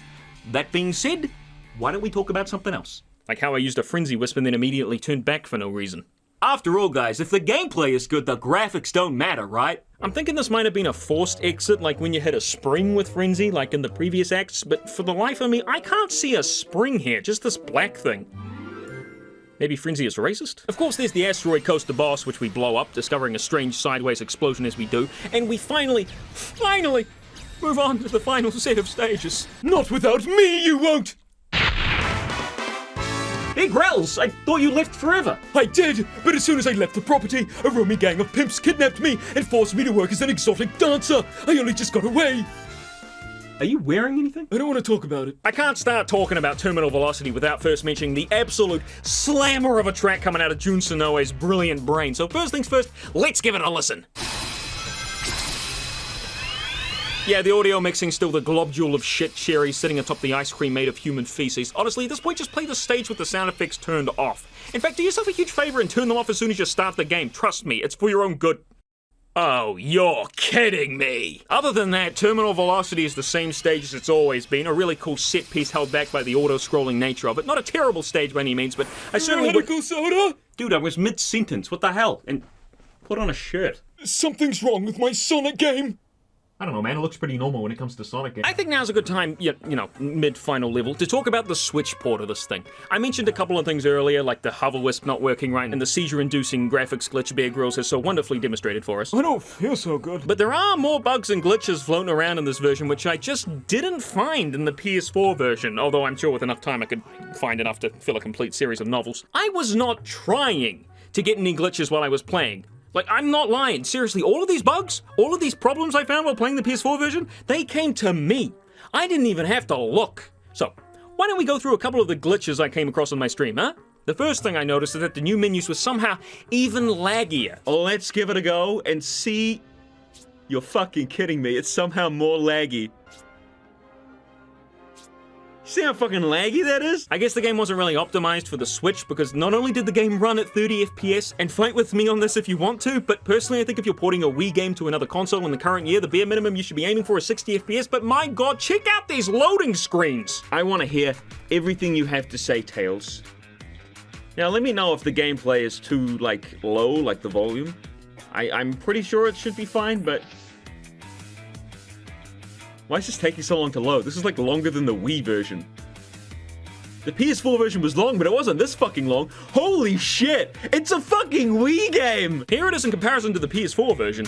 That being said, why don't we talk about something else? Like how I used a Frenzy Wisp and then immediately turned back for no reason. After all, guys, if the gameplay is good, the graphics don't matter, right? I'm thinking this might have been a forced exit, like when you hit a spring with Frenzy, like in the previous acts, but for the life of me, I can't see a spring here, just this black thing. Maybe Frenzy is racist? Of course, there's the Asteroid Coaster boss, which we blow up, discovering a strange sideways explosion as we do, and we finally move on to the final set of stages. Not without me, you won't! Hey, Grells, I thought you left forever. I did, but as soon as I left the property, a roaming gang of pimps kidnapped me and forced me to work as an exotic dancer. I only just got away. Are you wearing anything? I don't want to talk about it. I can't start talking about Terminal Velocity without first mentioning the absolute slammer of a track coming out of Jun Sonoe's brilliant brain. So first things first, let's give it a listen. Yeah, the audio mixing's still the globule of shit cherries sitting atop the ice cream made of human feces. Honestly, at this point, just play the stage with the sound effects turned off. In fact, do yourself a huge favor and turn them off as soon as you start the game. Trust me, it's for your own good. Oh, you're kidding me! Other than that, Terminal Velocity is the same stage as it's always been, a really cool set piece held back by the auto-scrolling nature of it. Not a terrible stage by any means, but I certainly RadicalSoda? Dude, I was mid-sentence, what the hell? And put on a shirt. Something's wrong with my Sonic game! I don't know, man. It looks pretty normal when it comes to Sonic games. I think now's a good time, you know, mid-final level, to talk about the Switch port of this thing. I mentioned a couple of things earlier, like the hover wisp not working right, and the seizure-inducing graphics glitch Bear Grylls has so wonderfully demonstrated for us. I don't feel so good. But there are more bugs and glitches floating around in this version, which I just didn't find in the PS4 version, although I'm sure with enough time I could find enough to fill a complete series of novels. I was not trying to get any glitches while I was playing. Like, I'm not lying. Seriously, all of these bugs, all of these problems I found while playing the PS4 version, they came to me. I didn't even have to look. So, why don't we go through a couple of the glitches I came across on my stream, huh? The first thing I noticed is that the new menus were somehow even laggier. Let's give it a go and see... You're fucking kidding me. It's somehow more laggy. See how fucking laggy that is? I guess the game wasn't really optimized for the Switch because not only did the game run at 30 FPS, and fight with me on this if you want to, but personally I think if you're porting a Wii game to another console in the current year, the bare minimum you should be aiming for is 60 FPS, but my god, check out these loading screens! I want to hear everything you have to say, Tails. Now let me know if the gameplay is too, low, like the volume. I'm pretty sure it should be fine, but... Why is this taking so long to load? This is longer than the Wii version. The PS4 version was long, but it wasn't this fucking long. Holy shit! It's a fucking Wii game! Here it is in comparison to the PS4 version.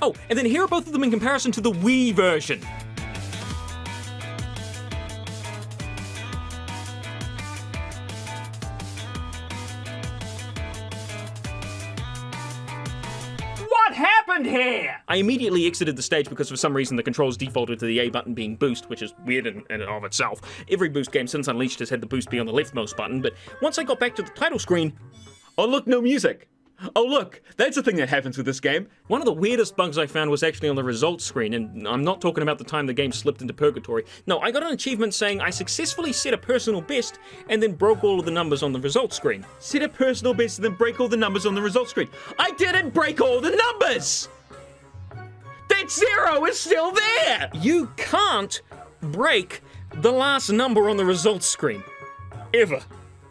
Oh, and then here are both of them in comparison to the Wii version. What happened here? I immediately exited the stage because for some reason the controls defaulted to the A button being boost, which is weird in and of itself. Every boost game since Unleashed has had the boost be on the leftmost button, but once I got back to the title screen, Oh, look, no music. Oh, look, that's a thing that happens with this game. one of the weirdest bugs I found was actually on the results screen, and I'm not talking about the time the game slipped into purgatory. No, I got an achievement saying I successfully set a personal best and then broke all of the numbers on the results screen. Set a personal best and then break all the numbers on the results screen. I didn't break all the numbers! That 0 is still there! You can't break the last number on the results screen. Ever.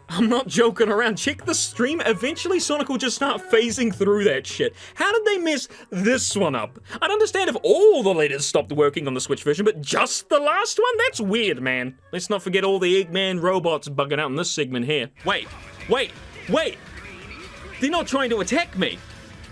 I'm not joking around. Check the stream. Eventually Sonic will just start phasing through that shit. How did they mess this one up? I'd understand if all the letters stopped working on the Switch version, but just the last one? That's weird, man. Let's not forget all the Eggman robots bugging out in this segment here. Wait. They're not trying to attack me.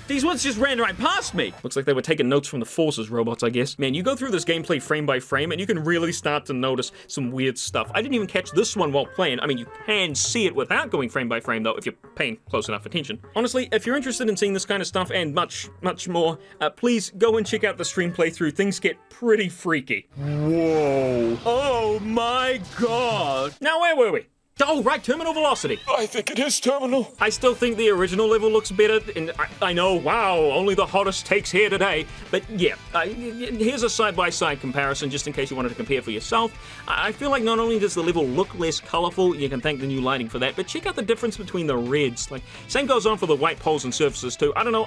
These ones just ran right past me. Looks like they were taking notes from the Forces robots, I guess. Man, you go through this gameplay frame by frame, and you can really start to notice some weird stuff. I didn't even catch this one while playing. I mean, you can see it without going frame by frame, though, if you're paying close enough attention. Honestly, if you're interested in seeing this kind of stuff and much, much more, please go and check out the stream playthrough. Things get pretty freaky. Whoa. Oh my god. Now, where were we? Oh, right, terminal velocity. I think it is terminal. I still think the original level looks better, and I know, wow, only the hottest takes here today, but yeah, here's a side-by-side comparison just in case you wanted to compare for yourself. I feel like not only does the level look less colorful, you can thank the new lighting for that, but check out the difference between the reds. Like, same goes on for the white poles and surfaces too. I don't know,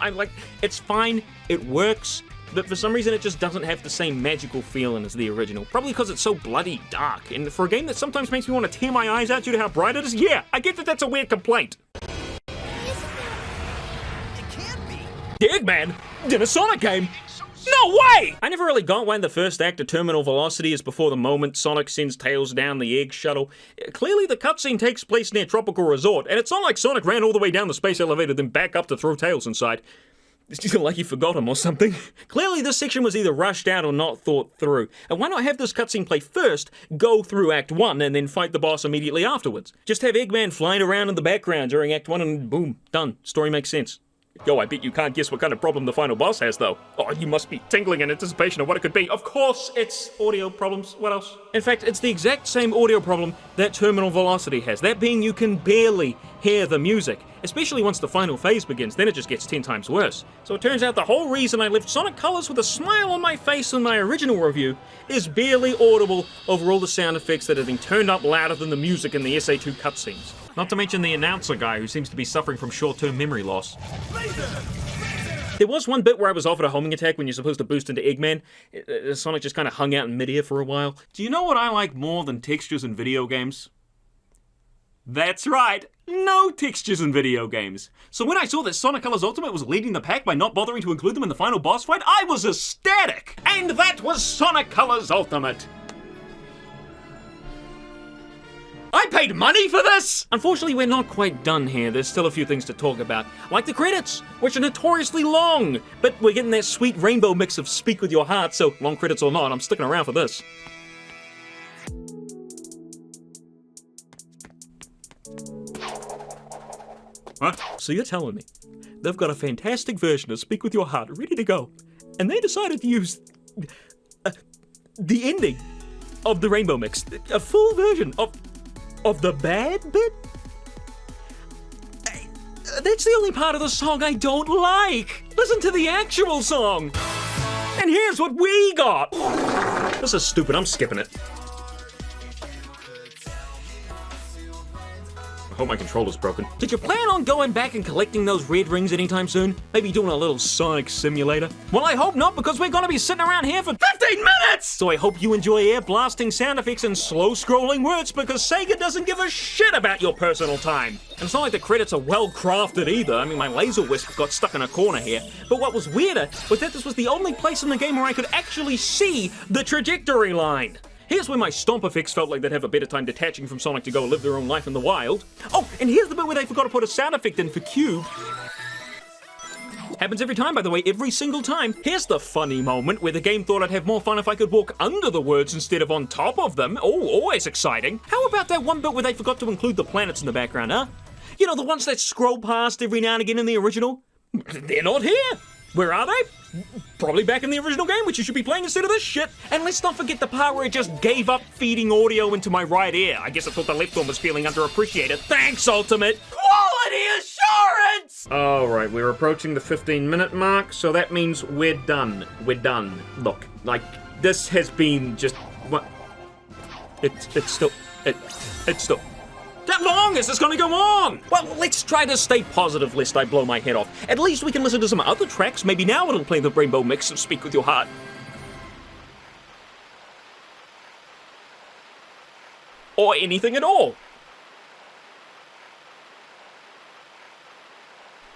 it's fine, it works, but for some reason it just doesn't have the same magical feeling as the original. Probably because it's so bloody dark, and for a game that sometimes makes me want to tear my eyes out due to how bright it is, yeah, I get that that's a weird complaint. It can't be. Eggman in a Sonic game? No way! I never really got why the first act of terminal velocity is before the moment Sonic sends Tails down the egg shuttle. Clearly the cutscene takes place near Tropical Resort, and it's not like Sonic ran all the way down the space elevator then back up to throw Tails inside. It's like he forgot him or something. Clearly this section was either rushed out or not thought through. And why not have this cutscene play first, go through Act 1, and then fight the boss immediately afterwards? Just have Eggman flying around in the background during Act 1 and boom, done. Story makes sense. Yo, I bet you can't guess what kind of problem the final boss has, though. Oh, you must be tingling in anticipation of what it could be. Of course, it's audio problems. What else? In fact, it's the exact same audio problem that terminal velocity has. That being you can barely hear the music, especially once the final phase begins. Then it just gets 10 times worse. So it turns out the whole reason I left Sonic Colors with a smile on my face in my original review is barely audible over all the sound effects that have been turned up louder than the music in the SA2 cutscenes. Not to mention the announcer guy who seems to be suffering from short-term memory loss. There was one bit where I was offered a homing attack when you're supposed to boost into Eggman. Sonic just kind of hung out in midair for a while. Do you know what I like more than textures in video games? That's right, no textures in video games. So when I saw that Sonic Colors Ultimate was leading the pack by not bothering to include them in the final boss fight, I was ecstatic! And that was Sonic Colors Ultimate! I paid money for this! Unfortunately, we're not quite done here. There's still a few things to talk about. Like the credits, which are notoriously long. But we're getting that sweet rainbow mix of Speak With Your Heart, so long credits or not, I'm sticking around for this. What? So you're telling me they've got a fantastic version of Speak With Your Heart ready to go, and they decided to use the ending of the rainbow mix, a full version of the bad bit? That's the only part of the song I don't like. Listen to the actual song. And here's what we got. This is stupid, I'm skipping it. I hope my controller's broken. Did you plan on going back and collecting those red rings anytime soon? Maybe doing a little Sonic simulator? Well, I hope not, because we're gonna be sitting around here for 15 minutes! So I hope you enjoy air blasting sound effects and slow scrolling words, because Sega doesn't give a shit about your personal time. And it's not like the credits are well crafted either. I mean, my laser wisp got stuck in a corner here. But what was weirder was that this was the only place in the game where I could actually see the trajectory line. Here's where my stomp effects felt like they'd have a better time detaching from Sonic to go live their own life in the wild. Oh, and here's the bit where they forgot to put a sound effect in for Cube. Happens every time, by the way, every single time. Here's the funny moment where the game thought I'd have more fun if I could walk under the words instead of on top of them. Oh, always exciting. How about that one bit where they forgot to include the planets in the background, huh? You know, the ones that scroll past every now and again in the original? They're not here. Where are they? Probably back in the original game, which you should be playing instead of this shit. And let's not forget the part where it just gave up feeding audio into my right ear. I guess I thought the left one was feeling underappreciated. Thanks, Ultimate. Quality assurance! Alright, we're approaching the 15-minute mark, so that means we're done. We're done. Look, like, this has been just... what? It's still... How long is this gonna go on? Well, let's try to stay positive lest I blow my head off. At least we can listen to some other tracks. Maybe now it'll play the Rainbow Mix of Speak With Your Heart. Or anything at all.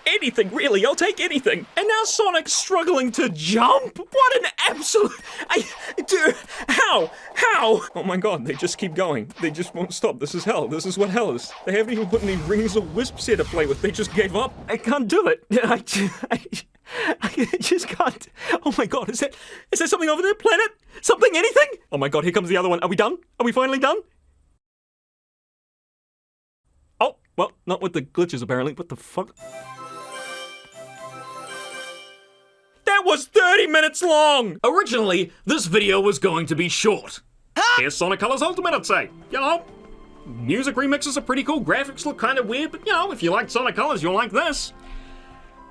Anything, really. I'll take anything. And now Sonic's struggling to jump. What an absolute... How? Oh my god, they just keep going. They just won't stop. This is hell. This is what hell is. They haven't even put any rings or wisps here to play with. They just gave up. I can't do it. I just can't. Oh my god, is there something over there? Planet? Something? Anything? Oh my god, here comes the other one. Are we done? Are we finally done? Oh, well, not with the glitches apparently. What the fuck? That was 30 minutes long! Originally, this video was going to be short. Here's Sonic Colors Ultimate, I'd say. You know, music remixes are pretty cool, graphics look kind of weird, but you know, if you like Sonic Colors, you'll like this.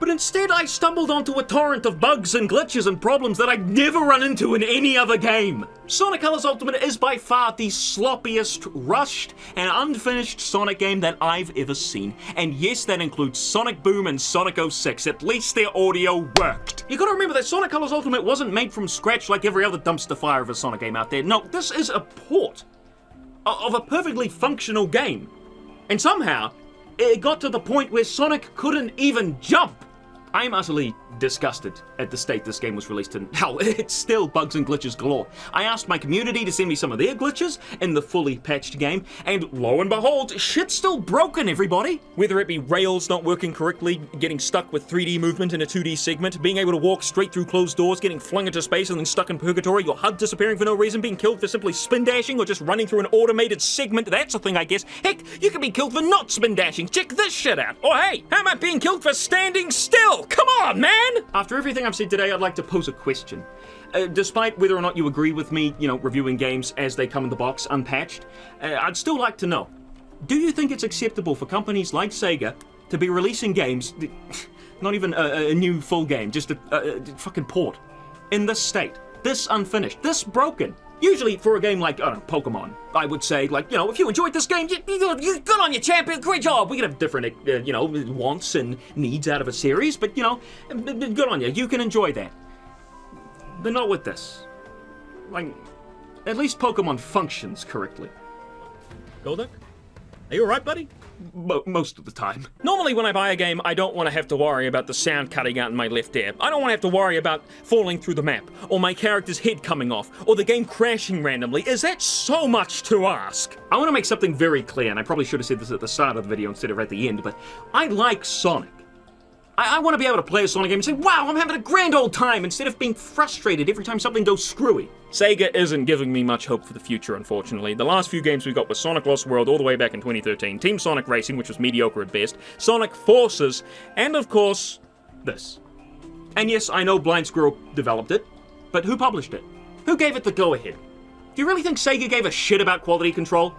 But instead, I stumbled onto a torrent of bugs and glitches and problems that I'd never run into in any other game. Sonic Colors Ultimate is by far the sloppiest, rushed, and unfinished Sonic game that I've ever seen. And yes, that includes Sonic Boom and Sonic 06. At least their audio worked. You gotta remember that Sonic Colors Ultimate wasn't made from scratch like every other dumpster fire of a Sonic game out there. No, this is a port of a perfectly functional game. And somehow, it got to the point where Sonic couldn't even jump. I'm utterly disgusted at the state this game was released in. Hell, it's still bugs and glitches galore. I asked my community to send me some of their glitches in the fully patched game, and lo and behold, shit's still broken, everybody! Whether it be rails not working correctly, getting stuck with 3D movement in a 2D segment, being able to walk straight through closed doors, getting flung into space and then stuck in purgatory, your HUD disappearing for no reason, being killed for simply spin dashing, or just running through an automated segment, that's a thing I guess. Heck, you can be killed for not spin dashing, check this shit out! Or hey, how about being killed for standing still? Come on, man! After everything I've said today, I'd like to pose a question. Despite whether or not you agree with me, you know, reviewing games as they come in the box, unpatched, I'd still like to know, do you think it's acceptable for companies like Sega to be releasing games, not even a new full game, just a fucking port, in this state, this unfinished, this broken? Usually for a game like, I don't know, Pokemon, I would say, like, you know, if you enjoyed this game, you good on you, champion, great job. We can have different, you know, wants and needs out of a series, but, you know, good on you. You can enjoy that. But not with this. Like, at least Pokemon functions correctly. Golduck? Are you alright, buddy? Most of the time. Normally when I buy a game, I don't want to have to worry about the sound cutting out in my left ear. I don't want to have to worry about falling through the map, or my character's head coming off, or the game crashing randomly. Is that so much to ask? I want to make something very clear, and I probably should have said this at the start of the video instead of at the end, but I like Sonic. I want to be able to play a Sonic game and say, wow, I'm having a grand old time, instead of being frustrated every time something goes screwy. Sega isn't giving me much hope for the future, unfortunately. The last few games we got were Sonic Lost World all the way back in 2013, Team Sonic Racing, which was mediocre at best, Sonic Forces, and of course, this. And yes, I know Blind Squirrel developed it, but who published it? Who gave it the go-ahead? Do you really think Sega gave a shit about quality control?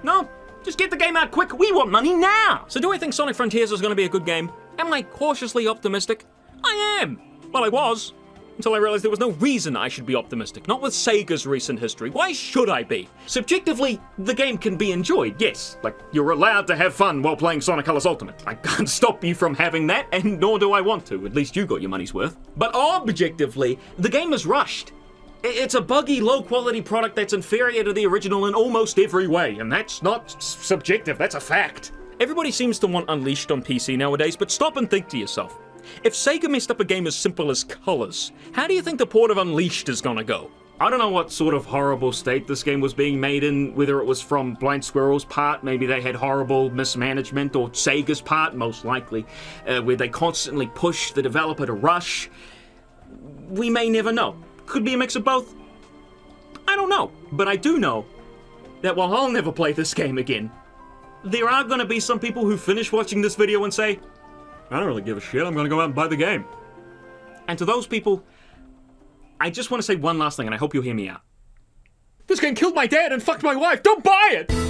No. Just get the game out quick, we want money now! So do I think Sonic Frontiers is going to be a good game? Am I cautiously optimistic? I am! Well, I was. Until I realized there was no reason I should be optimistic. Not with Sega's recent history. Why should I be? Subjectively, the game can be enjoyed, yes. Like, you're allowed to have fun while playing Sonic Colors Ultimate. I can't stop you from having that, and nor do I want to. At least you got your money's worth. But objectively, the game is rushed. It's a buggy, low-quality product that's inferior to the original in almost every way, and that's not subjective, that's a fact. Everybody seems to want Unleashed on PC nowadays, but stop and think to yourself. If Sega messed up a game as simple as colors, how do you think the port of Unleashed is gonna go? I don't know what sort of horrible state this game was being made in, whether it was from Blind Squirrel's part, maybe they had horrible mismanagement, or Sega's part, most likely, where they constantly pushed the developer to rush. We may never know. Could be a mix of both. I don't know. But I do know that while I'll never play this game again, there are going to be some people who finish watching this video and say, I don't really give a shit, I'm going to go out and buy the game. And to those people, I just want to say one last thing, and I hope you'll hear me out. This game killed my dad and fucked my wife. Don't buy it!